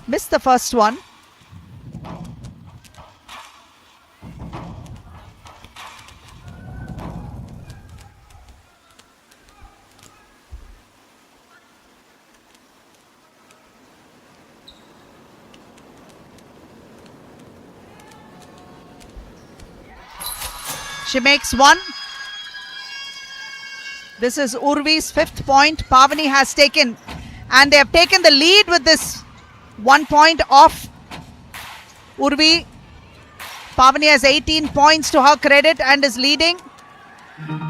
Missed the first one. She makes 1. This is Urvi's 5th point. Pavani has taken, and they have taken the lead with this 1 point off Urvi. Pavani has 18 points to her credit and is leading.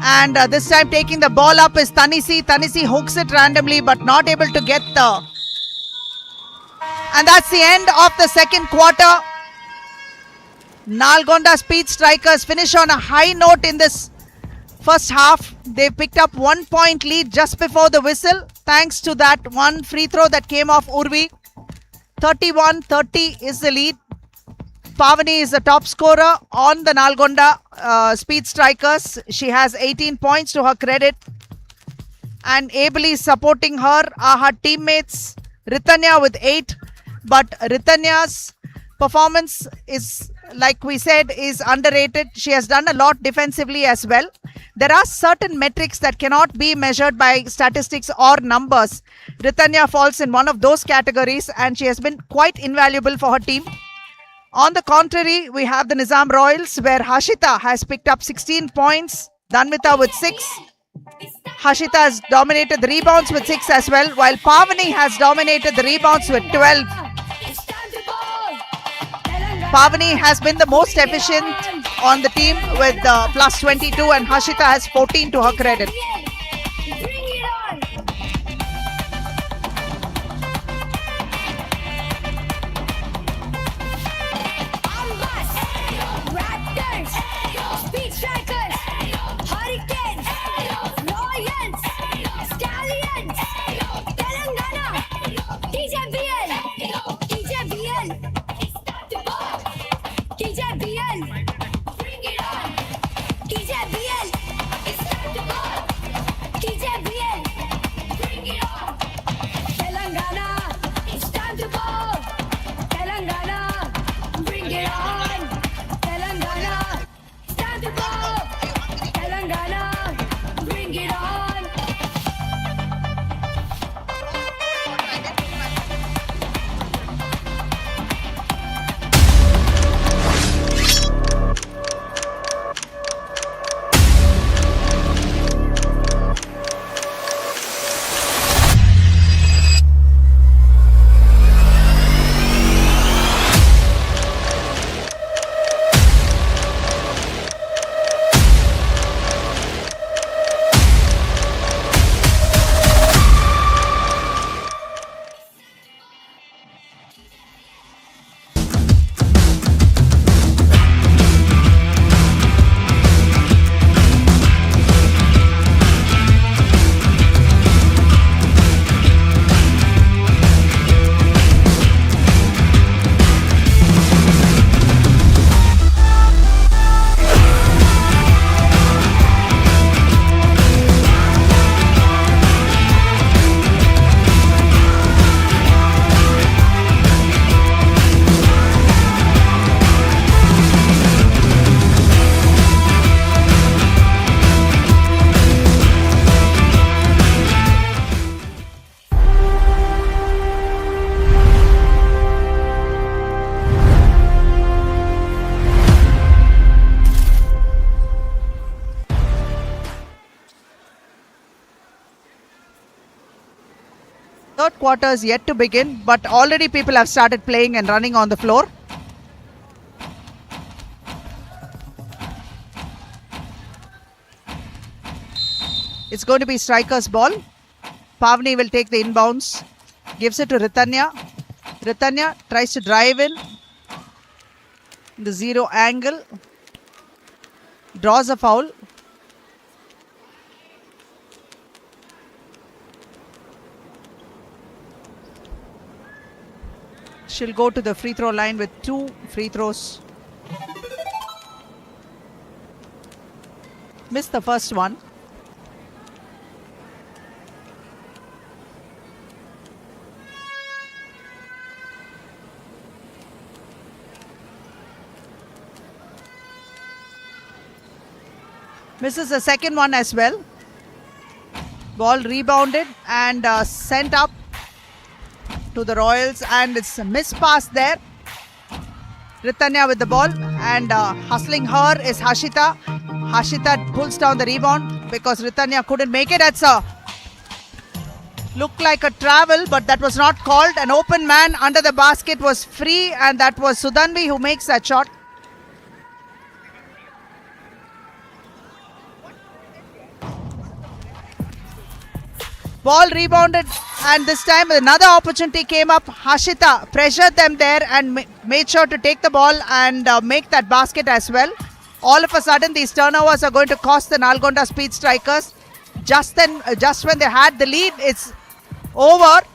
And this time taking the ball up is Tanisi. Tanisi hooks it randomly, but not able to get the... And that's the end of the second quarter. Nalgonda Speed Strikers finish on a high note in this first half. They picked up 1 point lead just before the whistle, thanks to that one free throw that came off Urvi. 31-30 is the lead. Pavani is the top scorer on the Nalgonda Speed Strikers. She has 18 points to her credit. And ably supporting her are her teammates, Ritanya with 8. But Ritanya's performance is, like we said, is underrated. She has done a lot defensively as well. There are certain metrics that cannot be measured by statistics or numbers. Ritanya falls in one of those categories, and she has been quite invaluable for her team. On the contrary, we have the Nizam Royals, where Hashita has picked up 16 points, Danvita with 6. Hashita has dominated the rebounds with 6 as well, while Pavani has dominated the rebounds with 12. Pavani has been the most efficient on the team with plus 22, and Hashita has 14 to her credit. Speed Strikers, Hurricanes, Royals, Stallions, Telangana, TJBL, TJBL, TJBL, bring it on, TJBL, it's time to go, quarters yet to begin, but already people have started playing and running on the floor. It's going to be striker's ball. Pavni will take the inbounds, gives it to Ritanya. Ritanya tries to drive in the zero angle, draws a foul. She'll go to the free throw line with 2 free throws. Missed the first one. Misses the second one as well. Ball rebounded and sent up to the Royals, and it's a missed pass there. Ritanya with the ball, and hustling her is Hashita. Hashita pulls down the rebound because Ritanya couldn't make it. That's a looked like a travel, but that was not called. An open man under the basket was free, and that was Sudhanvi who makes that shot. Ball rebounded, and this time another opportunity came up. Hashita pressured them there and made sure to take the ball and make that basket as well. All of a sudden, these turnovers are going to cost the Nalgonda Speed Strikers. Just when they had the lead, it's over.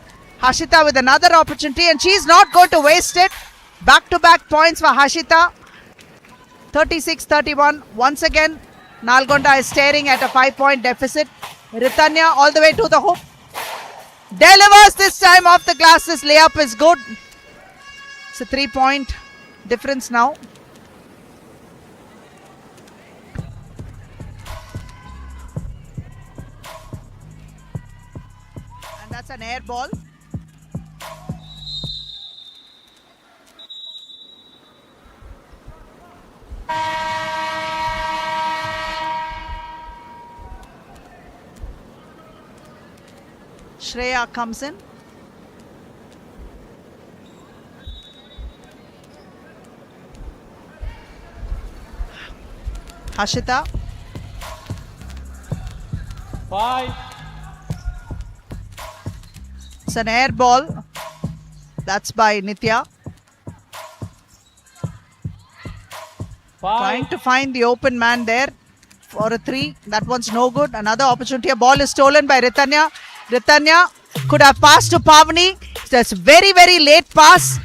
Hashita with another opportunity, and she's not going to waste it. Back-to-back points for Hashita. 36-31. Once again, Nalgonda is staring at a 5-point deficit. Ritanya all the way to the hoop. Delivers this time off the glass. This layup is good. It's a 3-point difference now. And that's an air ball. Shreya comes in. Hashita. 5. It's an air ball. That's by Nitya. 5. Trying to find the open man there for a 3. That one's no good. Another opportunity. A ball is stolen by Ritanya. Ritanya could have passed to Pavni. That's very, very late pass.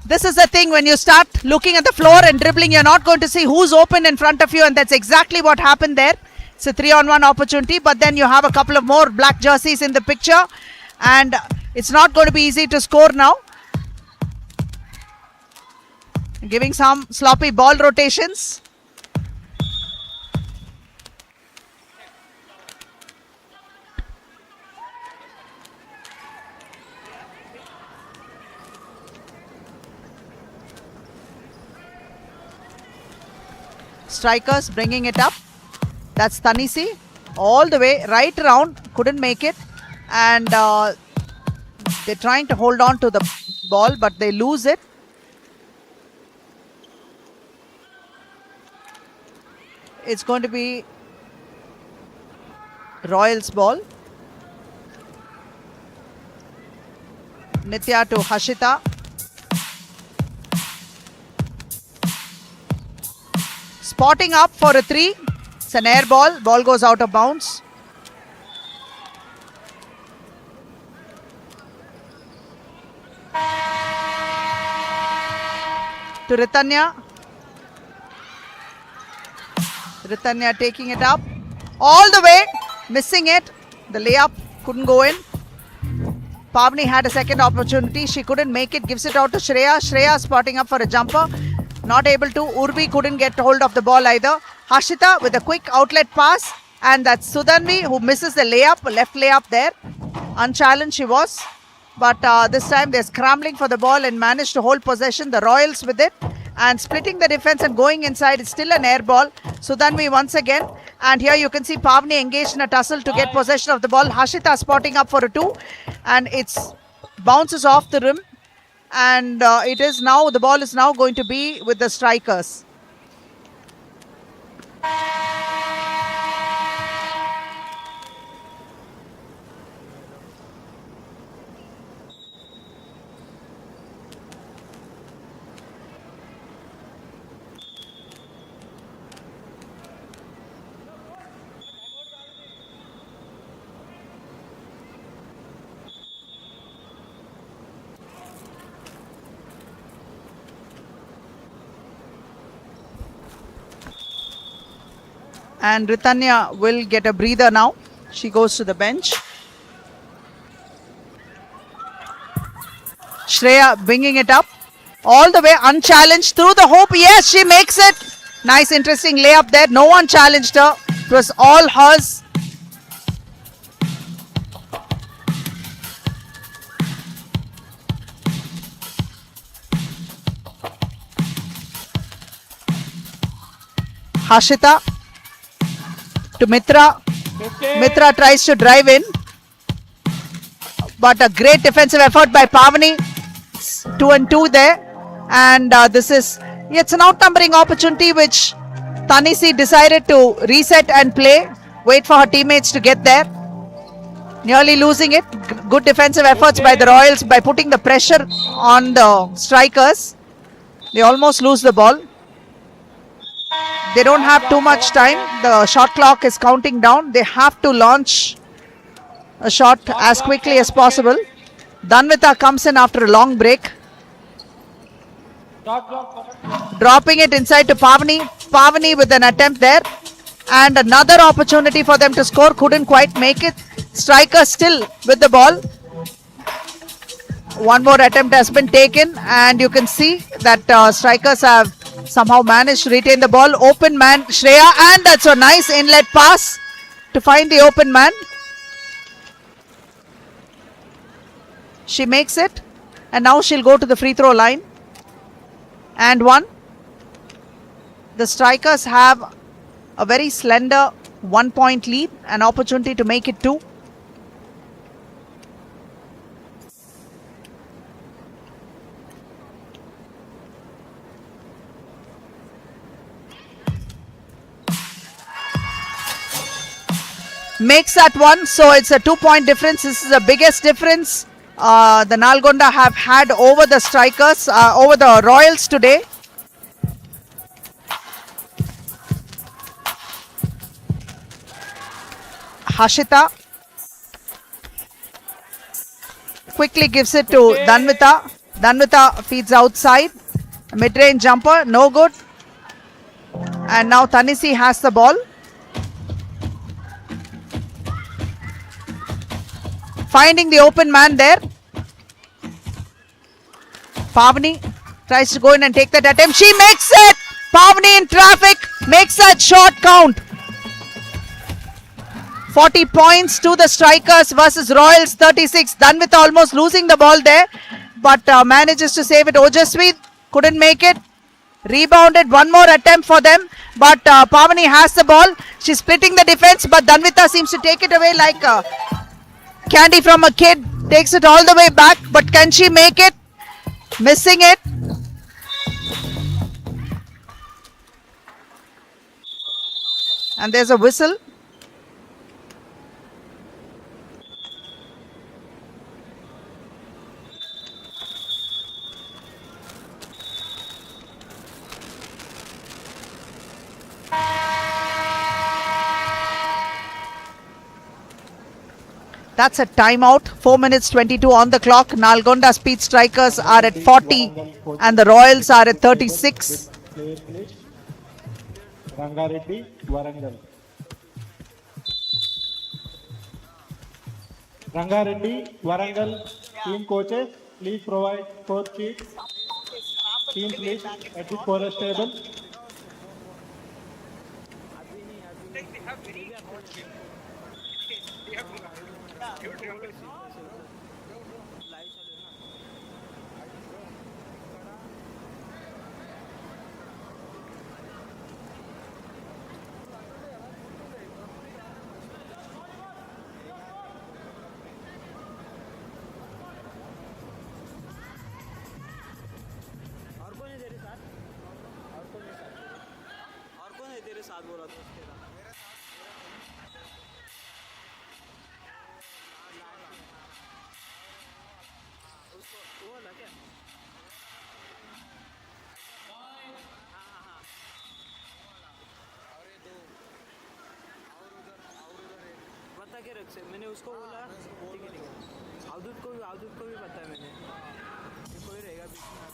This is the thing, when you start looking at the floor and dribbling, you're not going to see who's open in front of you, and that's exactly what happened there. It's a 3-on-1 opportunity, but then you have a couple of more black jerseys in the picture, and it's not going to be easy to score now. Giving some sloppy ball rotations. Strikers bringing it up. That's Tanisi. All the way right around. Couldn't make it. And they're trying to hold on to the ball, but they lose it. It's going to be Royals ball. Nitya to Hashita. Spotting up for a 3. It's an air ball. Ball goes out of bounds. To Ritanya. Ritanya taking it up. All the way. Missing it. The layup couldn't go in. Pavni had a second opportunity. She couldn't make it. Gives it out to Shreya. Shreya spotting up for a jumper. Not able to. Urvi couldn't get hold of the ball either. Hashita with a quick outlet pass. And that's Sudhanvi who misses the layup. Left layup there. Unchallenged she was. But this time they're scrambling for the ball and managed to hold possession. The Royals with it. And splitting the defense and going inside. It's still an air ball. Sudhanvi once again. And here you can see Pavni engaged in a tussle to get possession of the ball. Hashita spotting up for a 2. and it's bounces off the rim, and the ball is now going to be with the strikers. And Ritanya will get a breather now. She goes to the bench. Shreya bringing it up all the way unchallenged through the hoop. Yes, she makes it. Nice, interesting layup there. No one challenged her. It was all hers. Hashita to Mitra. Mitra tries to drive in, but a great defensive effort by Pavani. 2 and 2 there, and it's an outnumbering opportunity which Tanisi decided to reset and play, wait for her teammates to get there. Nearly losing it. Good defensive efforts by the Royals by putting the pressure on the strikers. They almost lose the ball. They don't have too much time. The shot clock is counting down. They have to launch a shot as quickly as possible. Danvita comes in after a long break. Dropping it inside to Pavani. Pavani with an attempt there. And another opportunity for them to score. Couldn't quite make it. Striker still with the ball. One more attempt has been taken. And you can see that strikers have somehow managed to retain the ball. Open man, Shreya. And that's a nice inlet pass to find the open man. She makes it. And now she'll go to the free throw line. And one. The strikers have a very slender 1 point lead. An opportunity to make it 2. Makes that 1. So it's a 2 point difference. This is the biggest difference the Nalgonda have had over the strikers, over the Royals today. Hashita quickly gives it to Danvita. Danvita feeds outside. Mid-range jumper, no good. And now Tanisi has the ball. Finding the open man there. Pavani tries to go in and take that attempt. She makes it! Pavani in traffic makes that shot count. 40 points to the strikers versus Royals 36. Danvita almost losing the ball there, but manages to save it. Ojasvi couldn't make it. Rebounded. One more attempt for them, but Pavani has the ball. She's splitting the defense, but Danvita seems to take it away like candy from a kid. Takes it all the way back, but can she make it? Missing it. And there's a whistle. That's a timeout. 4 minutes 22 on the clock. Nalgonda Speed Strikers are at 40 and the Royals are at 36. Rangareddy, Warangal. Rangareddy, Warangal. Team coaches, please provide coach sheets. Team list at the forest table. मैंने उसको बोला अवधूत को भी बताया मैंने कोई रहेगा बीच में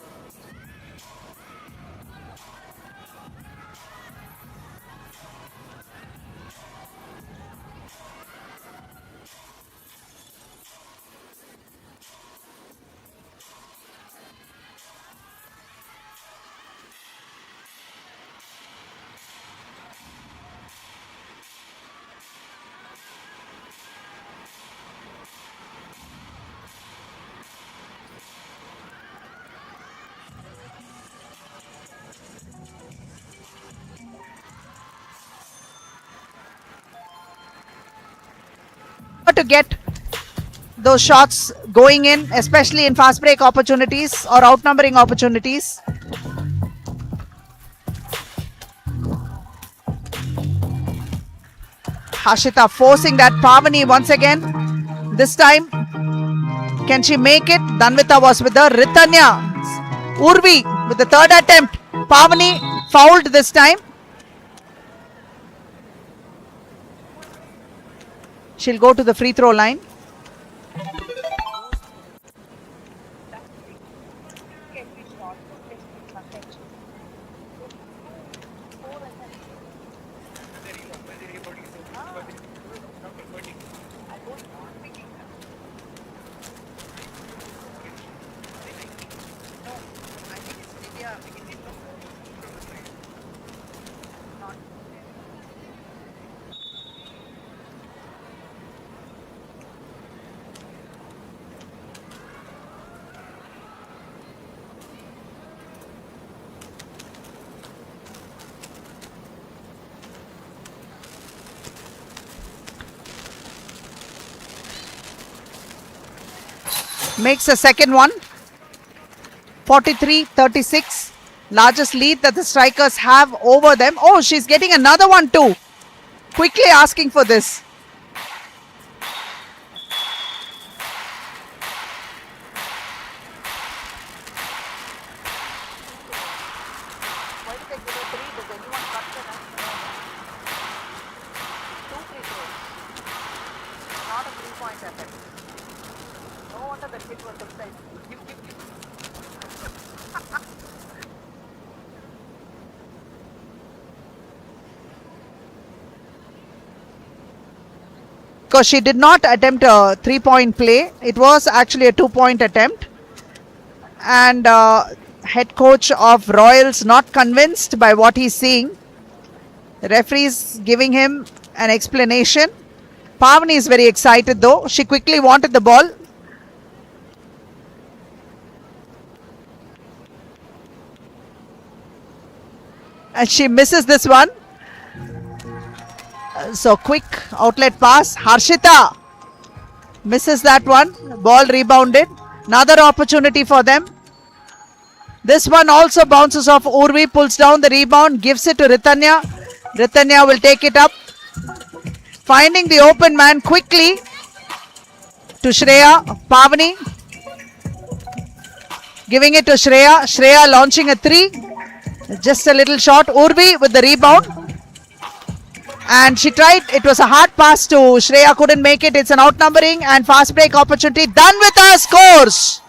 to get those shots going in, especially in fast break opportunities or outnumbering opportunities. Harshita forcing that Pavani once again. This time, can she make it? Danvita was with her. Ritanya. Urvi with the third attempt. Pavani fouled this time. She'll go to the free throw line. Makes a second one. 43-36. Largest lead that the strikers have over them. Oh, she's getting another one too. Quickly asking for this. Because she did not attempt a 3-point play. It was actually a 2-point attempt. And head coach of Royals not convinced by what he's seeing. The referee's giving him an explanation. Pavani is very excited though. She quickly wanted the ball. And she misses this one. So quick outlet pass. Harshita misses that one. Ball rebounded. Another opportunity for them. This one also bounces off Urvi. Pulls down the rebound. Gives it to Ritanya. Ritanya will take it up. Finding the open man quickly to Shreya. Pavani giving it to Shreya. Shreya launching a 3. Just a little short. Urvi with the rebound. And she tried. It was a hard pass to Shreya. Couldn't make it. It's an outnumbering and fast break opportunity. Danvita scores.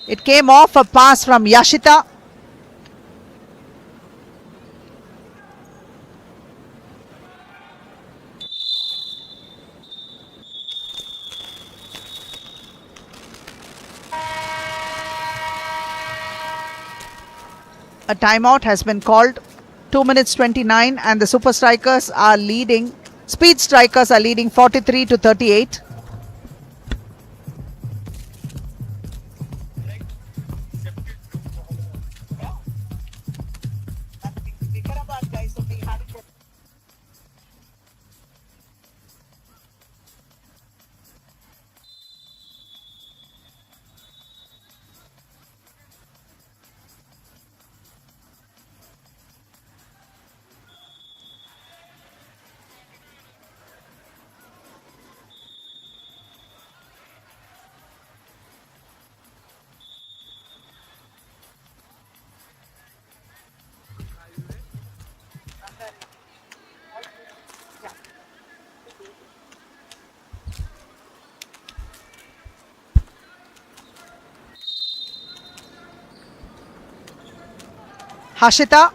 It came off a pass from Yashita. A timeout has been called. 2 minutes 29 and the super strikers are leading. Speed strikers are leading 43-38. Hashita.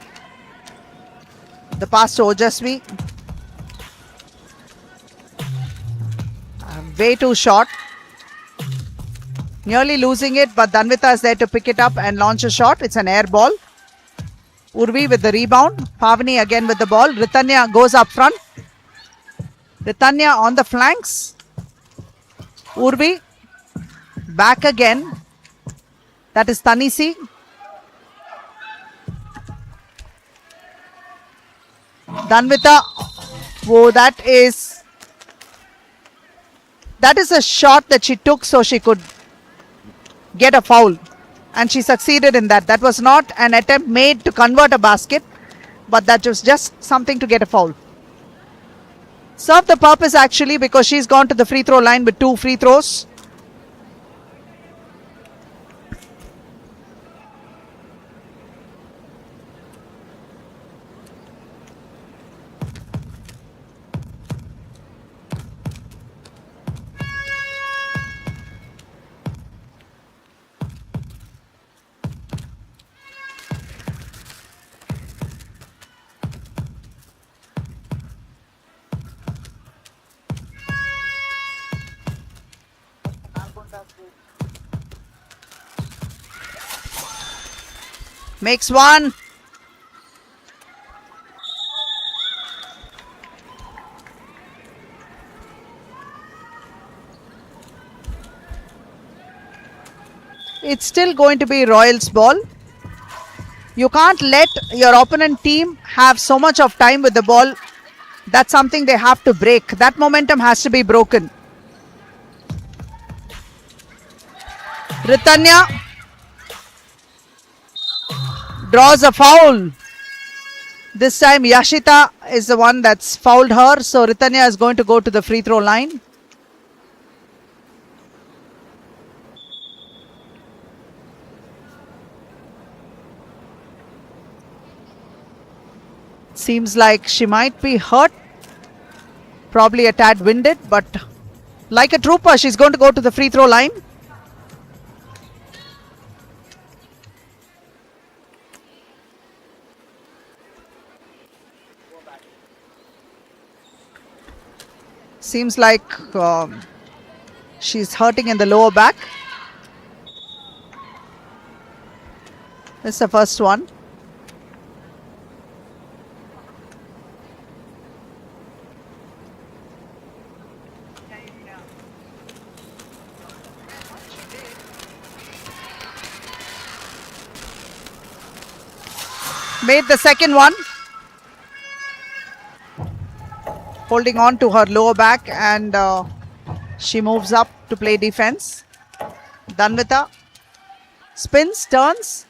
The pass to Ojasvi. Way too short. Nearly losing it, but Dhanvita is there to pick it up and launch a shot. It's an air ball. Urvi with the rebound. Pavani again with the ball. Ritanya goes up front. Ritanya on the flanks. Urvi back again. That is Tanisi. Dhanvita. Whoa, that is a shot that she took so she could get a foul. And she succeeded in that. That was not an attempt made to convert a basket, but that was just something to get a foul. Served the purpose actually, because she's gone to the free throw line with 2 free throws. Makes one. It's still going to be Royals ball. You can't let your opponent team have so much of time with the ball. That's something they have to break. That momentum has to be broken. Ritanya draws a foul. This time Yashita is the one that's fouled her. So Ritanya is going to go to the free throw line. Seems like she might be hurt. Probably a tad winded, but like a trooper, she's going to go to the free throw line. Seems like she's hurting in the lower back. This is the first one. Made the second one. Holding on to her lower back, and she moves up to play defense. Dhanvita spins, turns,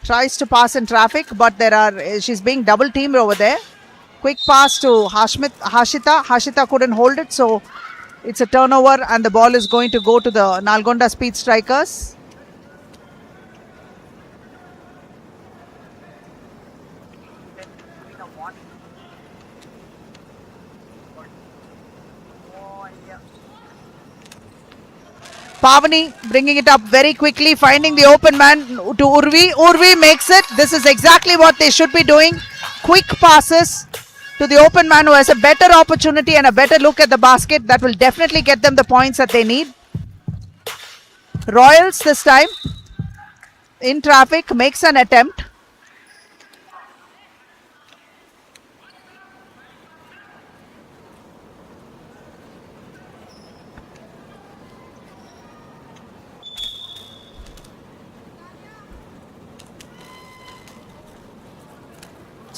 tries to pass in traffic, but she's being double teamed over there. Quick pass to Hashita. Hashita couldn't hold it, so it's a turnover, and the ball is going to go to the Nalgonda Speed Strikers. Pavani bringing it up very quickly, finding the open man to Urvi. Urvi makes it. This is exactly what they should be doing. Quick passes to the open man who has a better opportunity and a better look at the basket. That will definitely get them the points that they need. Royals this time in traffic makes an attempt.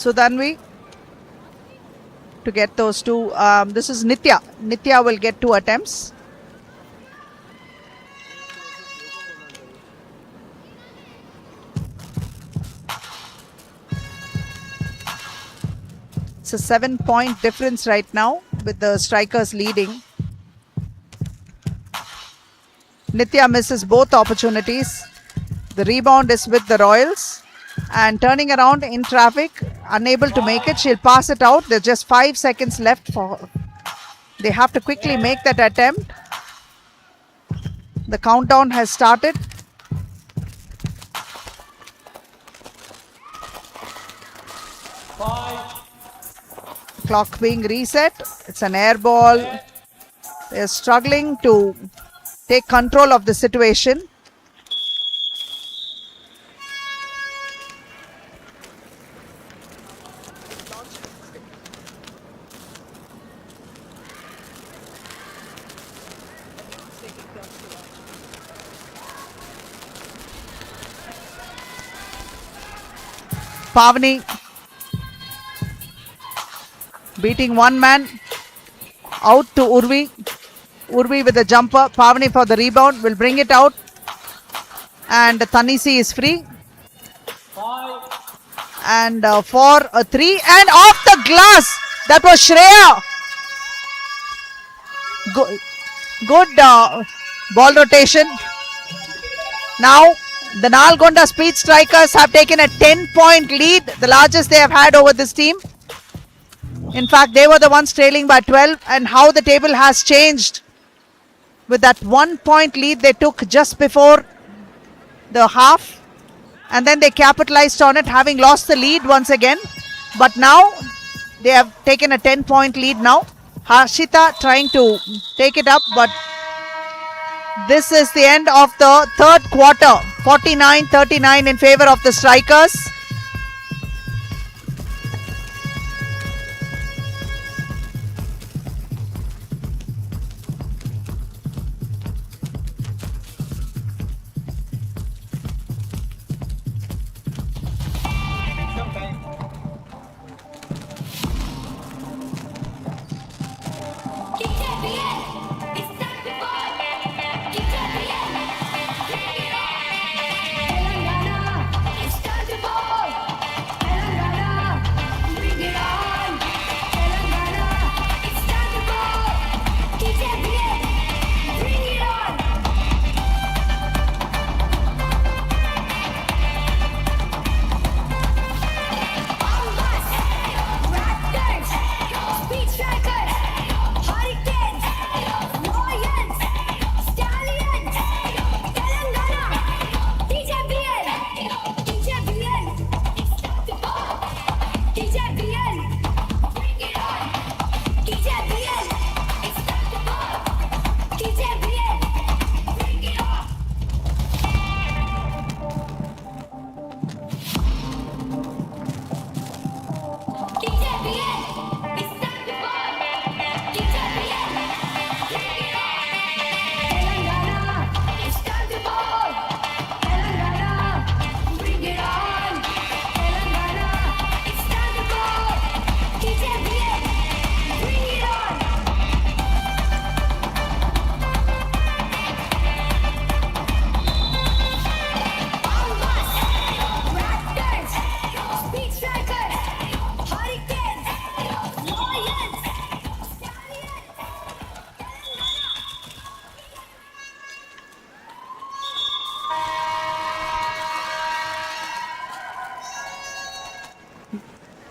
Sudhanvi to get those two. This is Nitya. Nitya will get 2 attempts. It's a 7-point difference right now with the strikers leading. Nitya misses both opportunities. The rebound is with the Royals. And turning around in traffic, unable to make it. She'll pass it out. There's just 5 seconds left for her. They have to quickly make that attempt. The countdown has started. Clock being reset. It's an air ball. They're struggling to take control of the situation. Pavani beating one man. Out to Urvi. Urvi with the jumper. Pavani for the rebound. Will bring it out. And Tanisi is free. And for a three. And off the glass. That was Shreya. Good ball rotation. Now the Nalgonda Speed Strikers have taken a 10-point lead. The largest they have had over this team. In fact, they were the ones trailing by 12, and how the table has changed with that 1-point lead they took just before the half, and then they capitalized on it, having lost the lead once again. But now they have taken a 10-point lead now. Harshita trying to take it up, but this is the end of the third quarter. 49-39 in favor of the Strikers.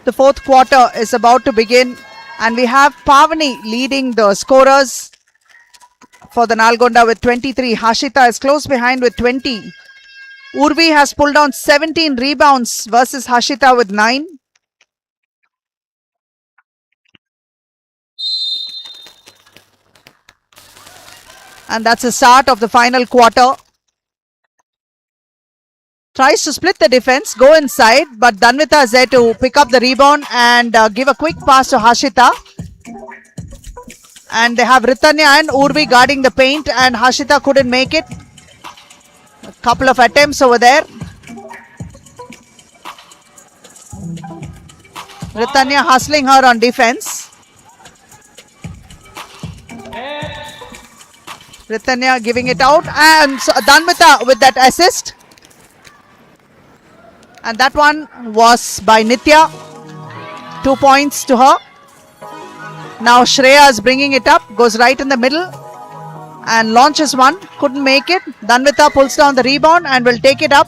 The fourth quarter is about to begin, and we have Pavani leading the scorers for the Nalgonda with 23. Hashita is close behind with 20. Urvi has pulled down 17 rebounds versus Hashita with 9. And that's the start of the final quarter. Tries to split the defense, go inside, but Danvita is there to pick up the rebound and give a quick pass to Hashita. And they have Ritanya and Urvi guarding the paint, and Hashita couldn't make it. A couple of attempts over there. Ritanya hustling her on defense. Ritanya giving it out, and Danvita with that assist. And that one was by Nitya. 2 points to her. Now Shreya is bringing it up, goes right in the middle and launches one. Couldn't make it. Danvita pulls down the rebound and will take it up.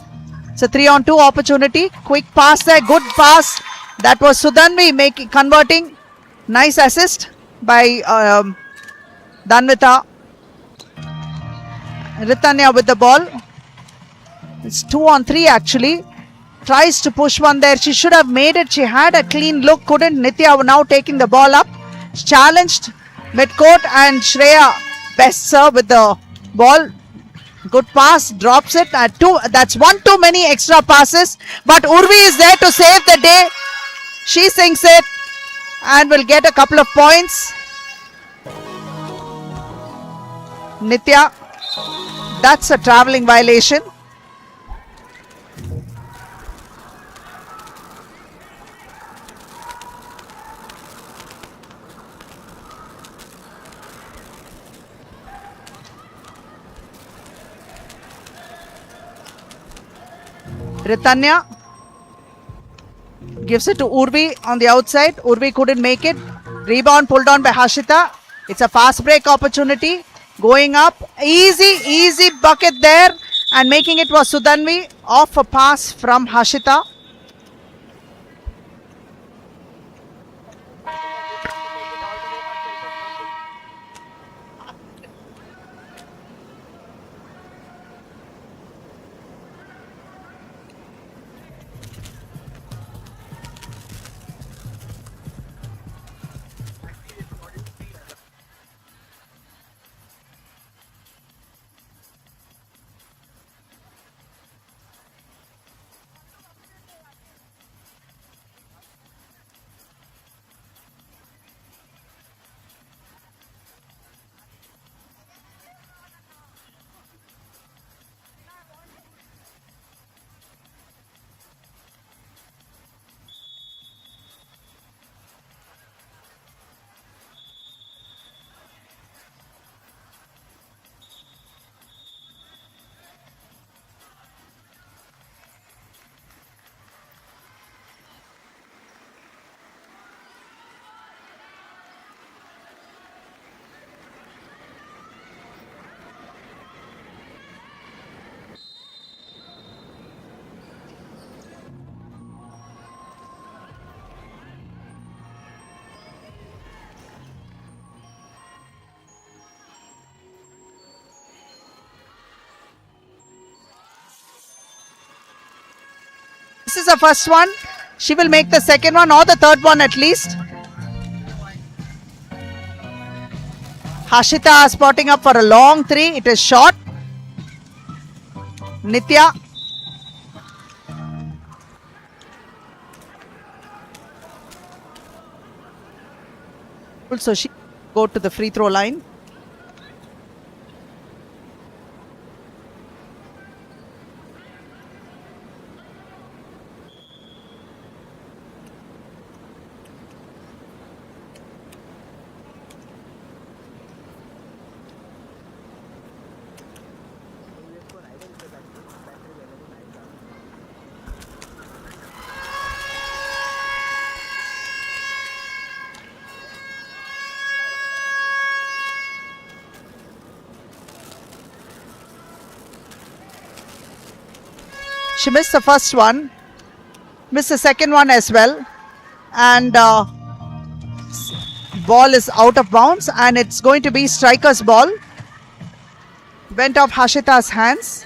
It's a 3-on-2 opportunity. Quick pass there, good pass. That was Sudhanvi converting. Nice assist by Danvita. Ritanya with the ball. It's 2-on-3 actually. tries to push one there. She should have made it. She had a clean look, couldn't. Nithya now taking the ball up. Challenged midcourt and Shreya best serve with the ball. Good pass, drops it at two. That's one too many extra passes. But Urvi is there to save the day. She sinks it and will get a couple of points. Nithya, that's a travelling violation. Ritanya gives it to Urvi on the outside. Urvi couldn't make it. Rebound pulled on by Hashita. It's a fast break opportunity. Going up. Easy bucket there. And making it was Sudhanvi. Off a pass from Hashita. This is the first one. She will make the second one or the third one at least. Hashita spotting up for a long three. It is short. Nithya. So she go to the free throw line. She missed the first one, missed the second one as well, and ball is out of bounds and it's going to be striker's ball. Went off Hashita's hands.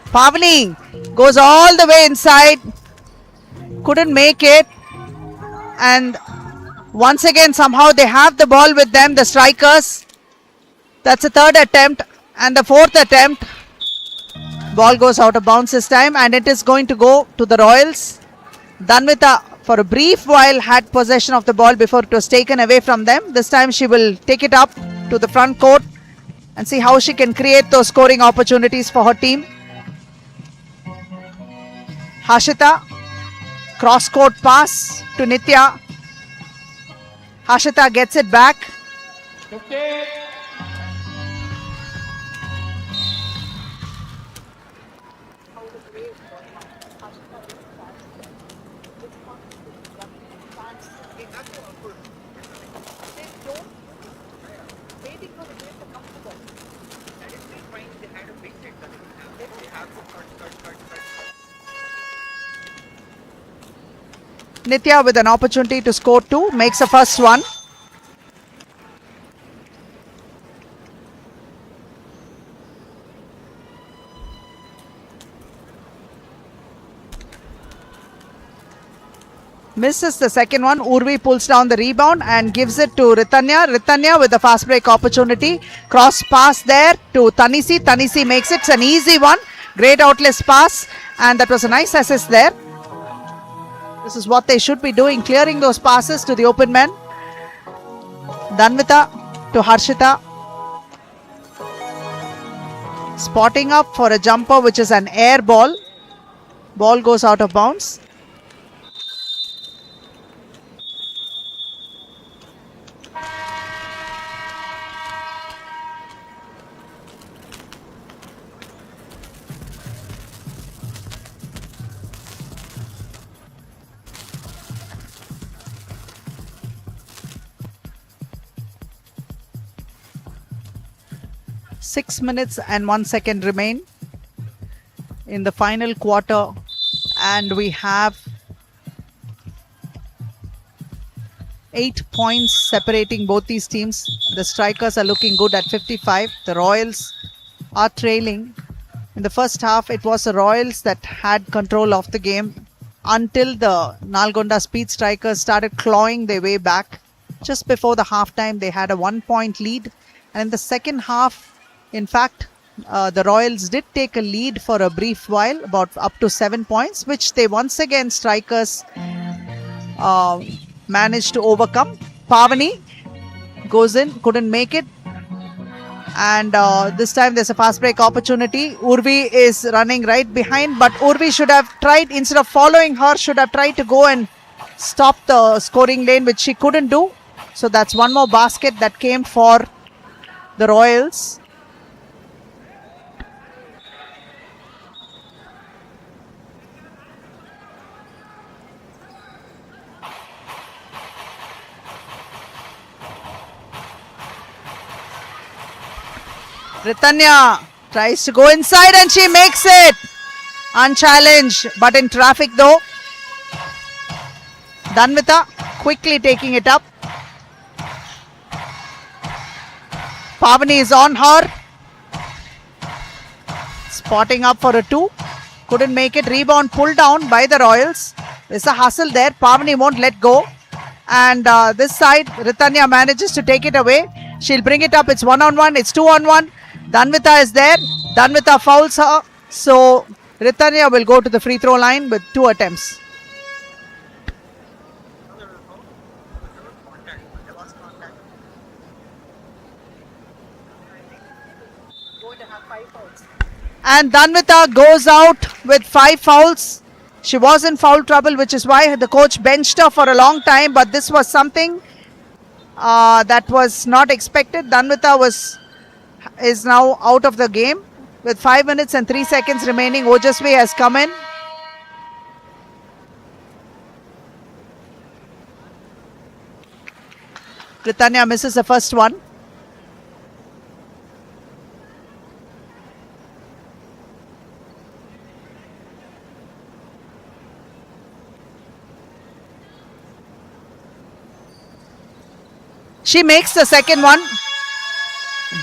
Pavani goes all the way inside, couldn't make it, and once again somehow they have the ball with them, the strikers. That's a third attempt and the fourth attempt. Ball goes out of bounds this time and it is going to go to the Royals. Danvita for a brief while had possession of the ball before it was taken away from them. This time she will take it up to the front court and see how she can create those scoring opportunities for her team. Hashita, cross court pass to Nithya. Hashita gets it back. Nithya with an opportunity to score two, makes the first one. Misses the second one. Urvi pulls down the rebound and gives it to Ritanya. Ritanya with the fast break opportunity. Cross pass there to Tanisi. Tanisi makes it. It's an easy one. Great outlet pass. And that was a nice assist there. This is what they should be doing. Clearing those passes to the open man. Danvita to Harshita. Spotting up for a jumper which is an air ball. Ball goes out of bounds. Six minutes and 1 second remain in the final quarter, and we have 8 points separating both these teams. The strikers are looking good at 55. The Royals are trailing. In the first half, it was the Royals that had control of the game until the Nalgonda speed strikers started clawing their way back. Just before the halftime, they had a 1 point lead, and in the second half, in fact, the Royals did take a lead for a brief while, about up to 7 points, which they once again strikers managed to overcome. Pavani goes in, couldn't make it. And this time there's a fast break opportunity. Urvi is running right behind, but Urvi should have tried, instead of following her, should have tried to go and stop the scoring lane, which she couldn't do. So that's one more basket that came for the Royals. Ritanya tries to go inside and she makes it. Unchallenged, but in traffic though. Danvita quickly taking it up. Pavani is on her. Spotting up for a 2. Couldn't make it. Rebound pulled down by the Royals. There's a hustle there. Pavani won't let go. And this side, Ritanya manages to take it away. She'll bring it up. It's 1-on-1. It's 2-on-1. Danvita is there. Danvita fouls her. So Ritanya will go to the free throw line with 2 attempts. And Danvita goes out with 5 fouls. She was in foul trouble, which is why the coach benched her for a long time. But this was something that was not expected. Danvita is now out of the game with 5 minutes and 3 seconds remaining. Ojasvi has come in. Ritanya misses the first one. She makes the second one.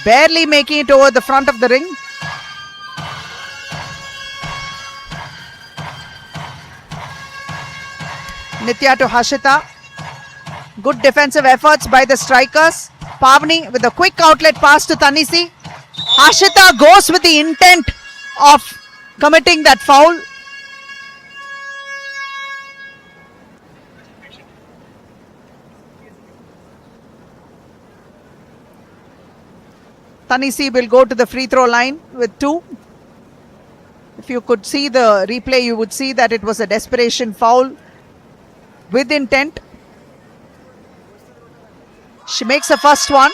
Barely making it over the front of the ring. Nitya to Harshita. Good defensive efforts by the strikers. Pavani with a quick outlet pass to Tanisi. Harshita goes with the intent of committing that foul. Tanisi will go to the free throw line with 2. If you could see the replay, you would see that it was a desperation foul with intent. She makes the first one.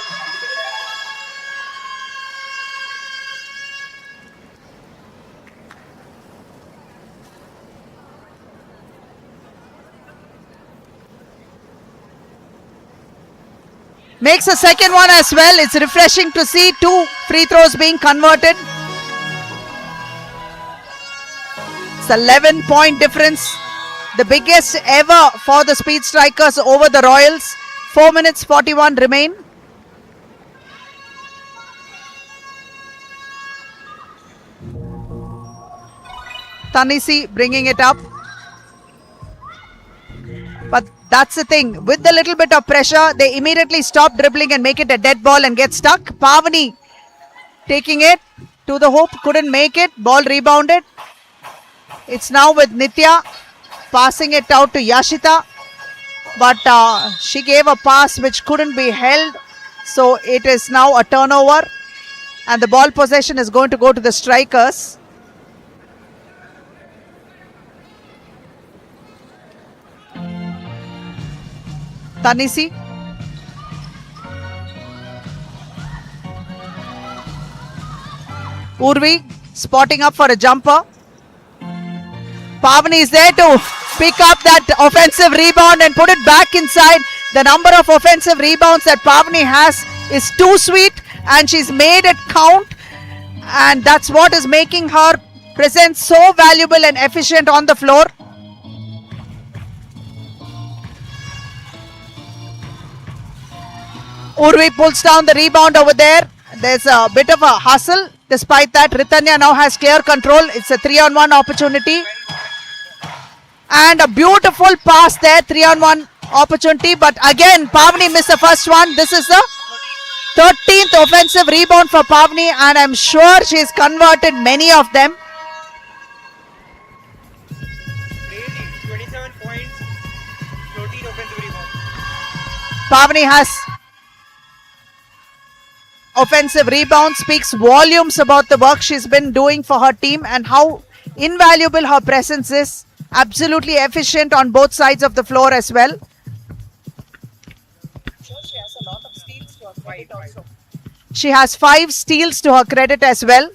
Makes a second one as well. It's refreshing to see 2 free throws being converted. It's 11-point difference. The biggest ever for the Speed Strikers over the Royals. 4 minutes 41 remain. Tanisi bringing it up. But that's the thing. With the little bit of pressure, they immediately stop dribbling and make it a dead ball and get stuck. Pavani taking it to the hoop, couldn't make it. Ball rebounded. It's now with Nitya passing it out to Yashita. But she gave a pass which couldn't be held. So it is now a turnover. And the ball possession is going to go to the strikers. Tanisi. Urvi spotting up for a jumper. Pavani is there to pick up that offensive rebound and put it back inside. The number of offensive rebounds that Pavani has is too sweet, and she's made it count, and that's what is making her presence so valuable and efficient on the floor. Urvi pulls down the rebound over there. There's a bit of a hustle. Despite that, Ritanya now has clear control. It's a 3-on-1 opportunity. And a beautiful pass there, 3-on-1 opportunity. But again, Pavani missed the first one. This is the 13th offensive rebound for Pavani, and I'm sure she's converted many of them. 27 points, 14 offensive rebounds. Pavani has offensive rebound, speaks volumes about the work she's been doing for her team and how invaluable her presence is. Absolutely efficient on both sides of the floor as well. She has 5 steals to her credit as well.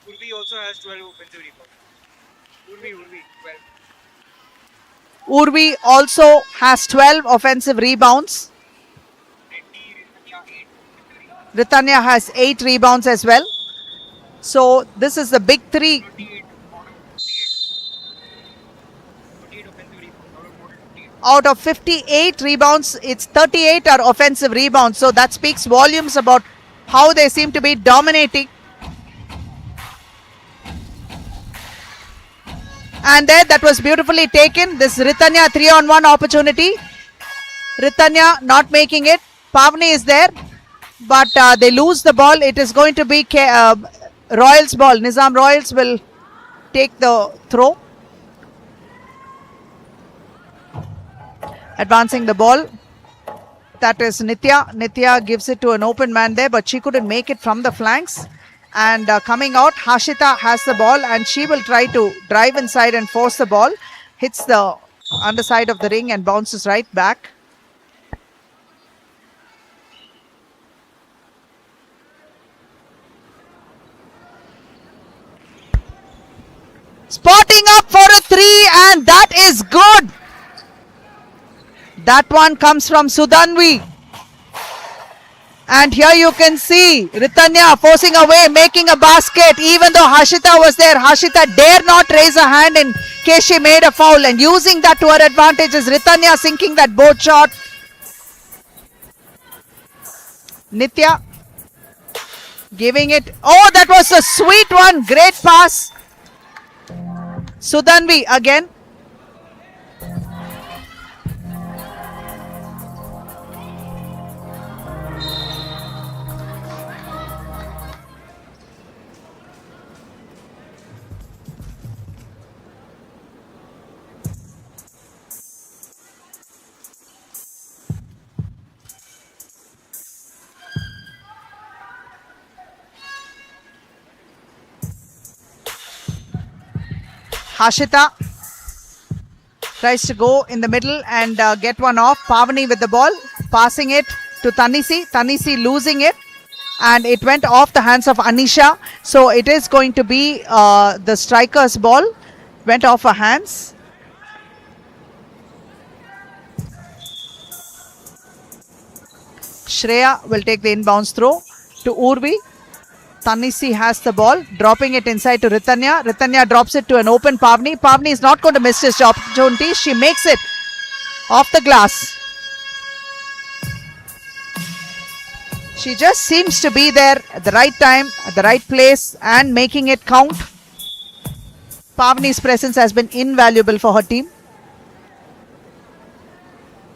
Urvi also has 12 offensive rebounds. Urvi, 12. Urvi also has 12 offensive rebounds. Ritanya has 8 rebounds as well. So this is the big three. Out of 58 rebounds, it's 38 are offensive rebounds. So that speaks volumes about how they seem to be dominating. And there, that was beautifully taken. This Ritanya 3-on-1 opportunity. Ritanya not making it. Pavani is there, but they lose the ball. It is going to be Royals ball. Nizam Royals will take the throw. Advancing the ball. That is Nitya. Nitya gives it to an open man there, but she couldn't make it from the flanks. And coming out, Hashita has the ball, and she will try to drive inside and force the ball. Hits the underside of the ring and bounces right back. Spotting up for a 3, and that is good. That one comes from Sudhanvi. And here you can see Ritanya forcing away, making a basket. Even though Hashita was there, Hashita dare not raise a hand in case she made a foul. And using that to her advantage is Ritanya sinking that board shot. Nitya giving it. Oh, that was a sweet one. Great pass. Sudhanvi again. Hashita tries to go in the middle and get one off. Pavani with the ball, passing it to Tanisi. Tanisi losing it, and it went off the hands of Anisha. So it is going to be the striker's ball. Went off her hands. Shreya will take the inbounds throw to Urvi. Tanisi has the ball, dropping it inside to Ritanya. Ritanya drops it to an open Pavani. Pavani is not going to miss his opportunity. She makes it off the glass. She just seems to be there at the right time, at the right place and making it count. Pavni's presence has been invaluable for her team.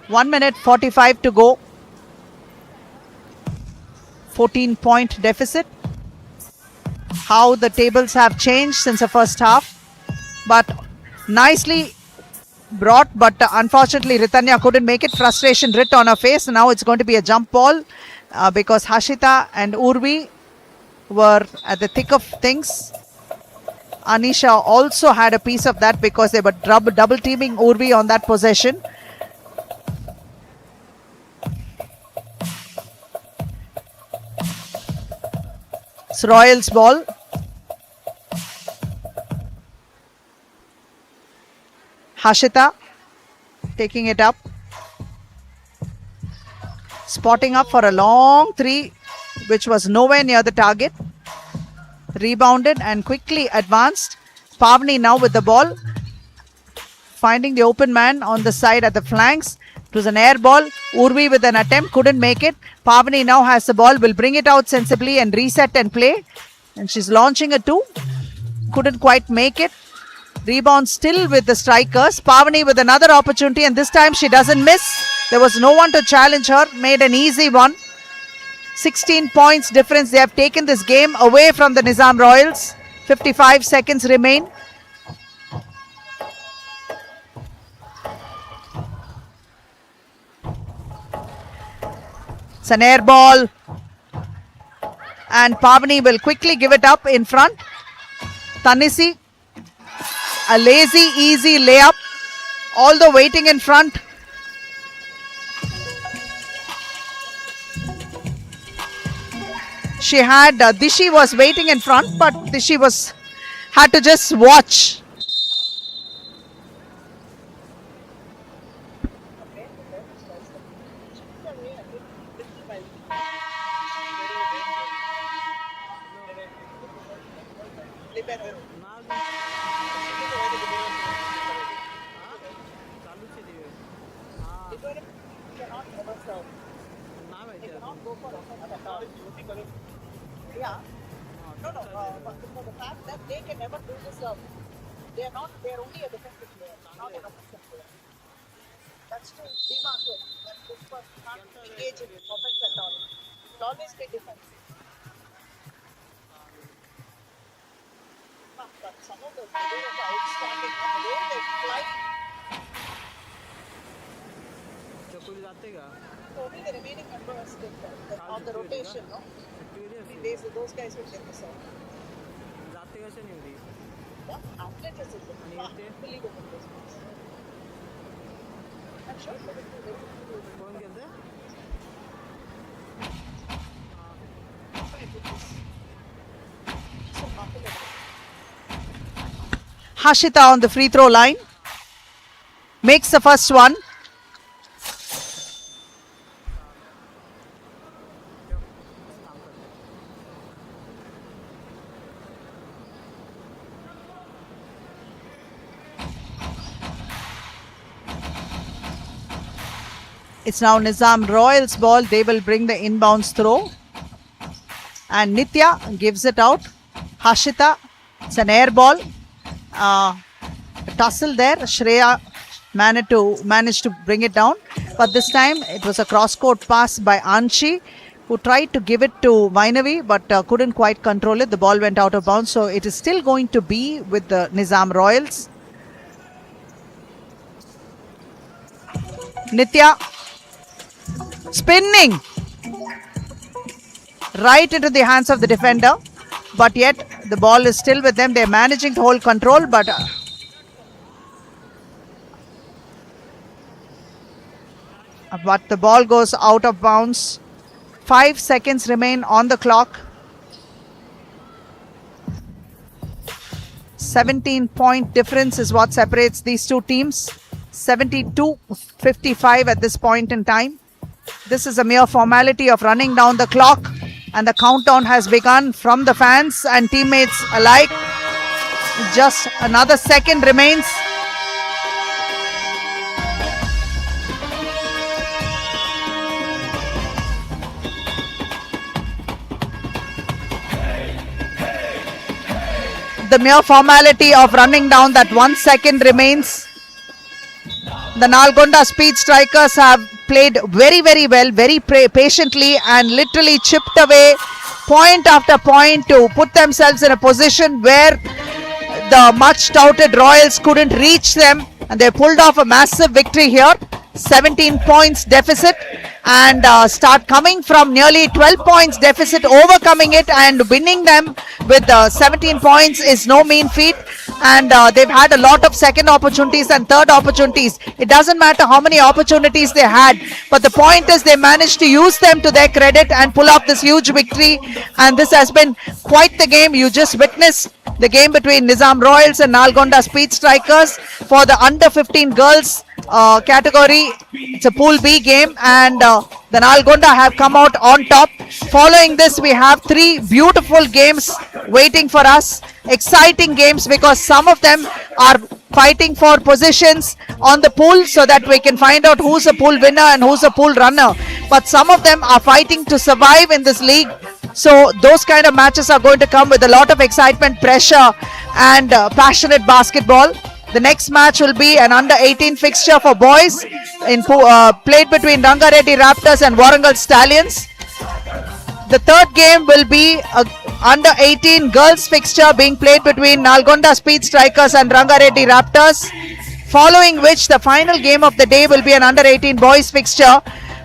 1 minute 45 to go. 14-point deficit. How the tables have changed since the first half. But nicely brought, but unfortunately Ritanya couldn't make it. Frustration writ on her face. Now it's going to be a jump ball because Hashita and Urvi were at the thick of things. Anisha also had a piece of that because they were double teaming Urvi on that possession. It's Royals ball. Hashita taking it up. Spotting up for a long three, which was nowhere near the target. Rebounded and quickly advanced. Pavni now with the ball. Finding the open man on the side at the flanks. It was an air ball. Urvi with an attempt, couldn't make it. Pavni now has the ball, will bring it out sensibly and reset and play. And she's launching a two. Couldn't quite make it. Rebound still with the strikers. Pavni with another opportunity and this time she doesn't miss. There was no one to challenge her. Made an easy one. 16 points difference. They have taken this game away from the Nizam Royals. 55 seconds remain. It's an air ball. And Pavni will quickly give it up in front. Tanisi. A lazy, easy layup. All the waiting in front. She had, Dishi was waiting in front, but Dishi had to just watch. Yeah. No, for the fact that they can never do this, they are only a defensive player, not an offensive player. That's to demarcate. This person can't engage in offense at all. It will always be defensive. But some of the players are outstanding. The way they fly. So only the remaining members on the rotation, no? Those guys will get this out. Yeah, athleticism. Unbelievable. I'm sure they will do it. Hashita on the free throw line. Makes the first one. It's now Nizam Royals ball. They will bring the inbounds throw. And Nitya gives it out. Hashita, it's an air ball. A tussle there. Shreya managed to bring it down. But this time it was a cross-court pass by Anshi, who tried to give it to Vainavi but couldn't quite control it. The ball went out of bounds. So it is still going to be with the Nizam Royals. Nitya. Spinning right into the hands of the defender, but yet the ball is still with them. They're managing to hold control, but the ball goes out of bounds. 5 seconds remain on the clock. 17-point difference is what separates these two teams. 72-55 at this point in time. This is a mere formality of running down the clock, and the countdown has begun from the fans and teammates alike. Just another second remains. the mere formality of running down that 1 second remains. The Nalgonda speed strikers have played very, very well, very patiently, and literally chipped away point after point to put themselves in a position where the much touted Royals couldn't reach them, and they pulled off a massive victory here. 17 points deficit, and start coming from nearly 12 points deficit, overcoming it and winning them with 17 points is no mean feat. And they've had a lot of second opportunities and third opportunities. It doesn't matter how many opportunities they had, but the point is they managed to use them to their credit and pull off this huge victory. And this has been quite the game. You just witnessed the game between Nizam Royals and Nalgonda Speed Strikers for the under 15 girls category. It's a Pool B game, and the Nalgonda have come out on top. Following this, we have 3 beautiful games waiting for us. Exciting games, because some of them are fighting for positions on the pool so that we can find out who's a pool winner and who's a pool runner. But some of them are fighting to survive in this league. So those kind of matches are going to come with a lot of excitement, pressure, and passionate basketball. The next match will be an under 18 fixture for boys in played between Rangareddy Raptors and Warangal Stallions. The third game will be a under 18 girls fixture being played between Nalgonda Speed Strikers and Rangareddy Raptors. Following which, the final game of the day will be an under 18 boys fixture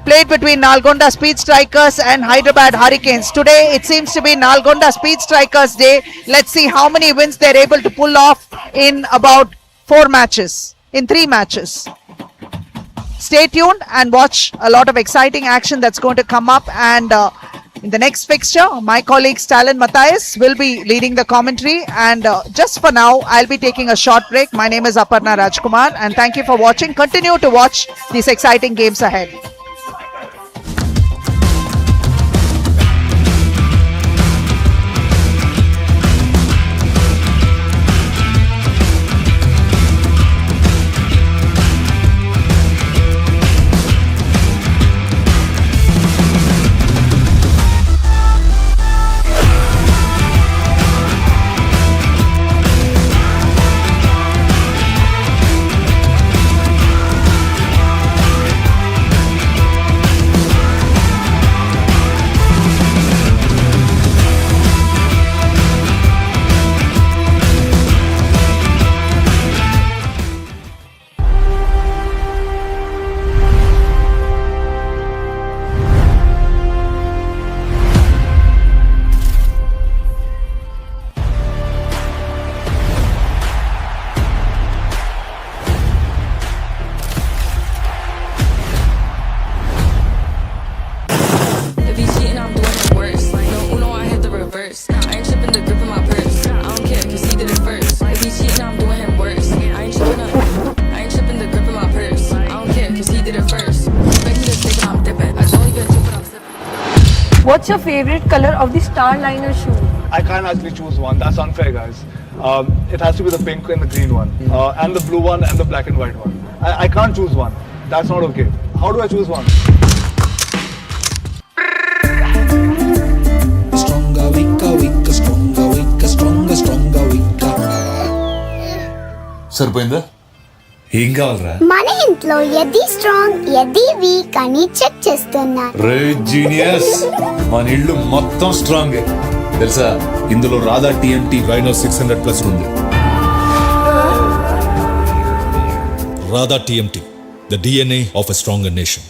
played between Nalgonda Speed Strikers and Hyderabad Hurricanes. Today it seems to be Nalgonda Speed Strikers day. Let's see how many wins they're able to pull off in about 3 matches. Stay tuned and watch a lot of exciting action that's going to come up. And in the next fixture, my colleague Stalin Matthias will be leading the commentary. And just for now, I'll be taking a short break. My name is Aparna Rajkumar, and thank you for watching. Continue to watch these exciting games ahead. What's your favorite color of the star liner shoe? I can't actually choose one. That's unfair, guys. It has to be the pink and the green one, and the blue one and the black and white one. I can't choose one. That's not okay. How do I choose one? Stronger, weaker, weaker, stronger, weaker, stronger, stronger, weaker. సరిపోయిందా? ఏం కావాలరా? మన ఇంట్లో ఎది strong ఎది week అని check చేస్తున్నా. రే genius, మన ఇల్లు మొత్తం స్ట్రాంగ్ తెలుసా? ఇందులో రాధా టీఎంటీ రైనో 600+ ఉంది. Radha TMT, the DNA of a stronger nation.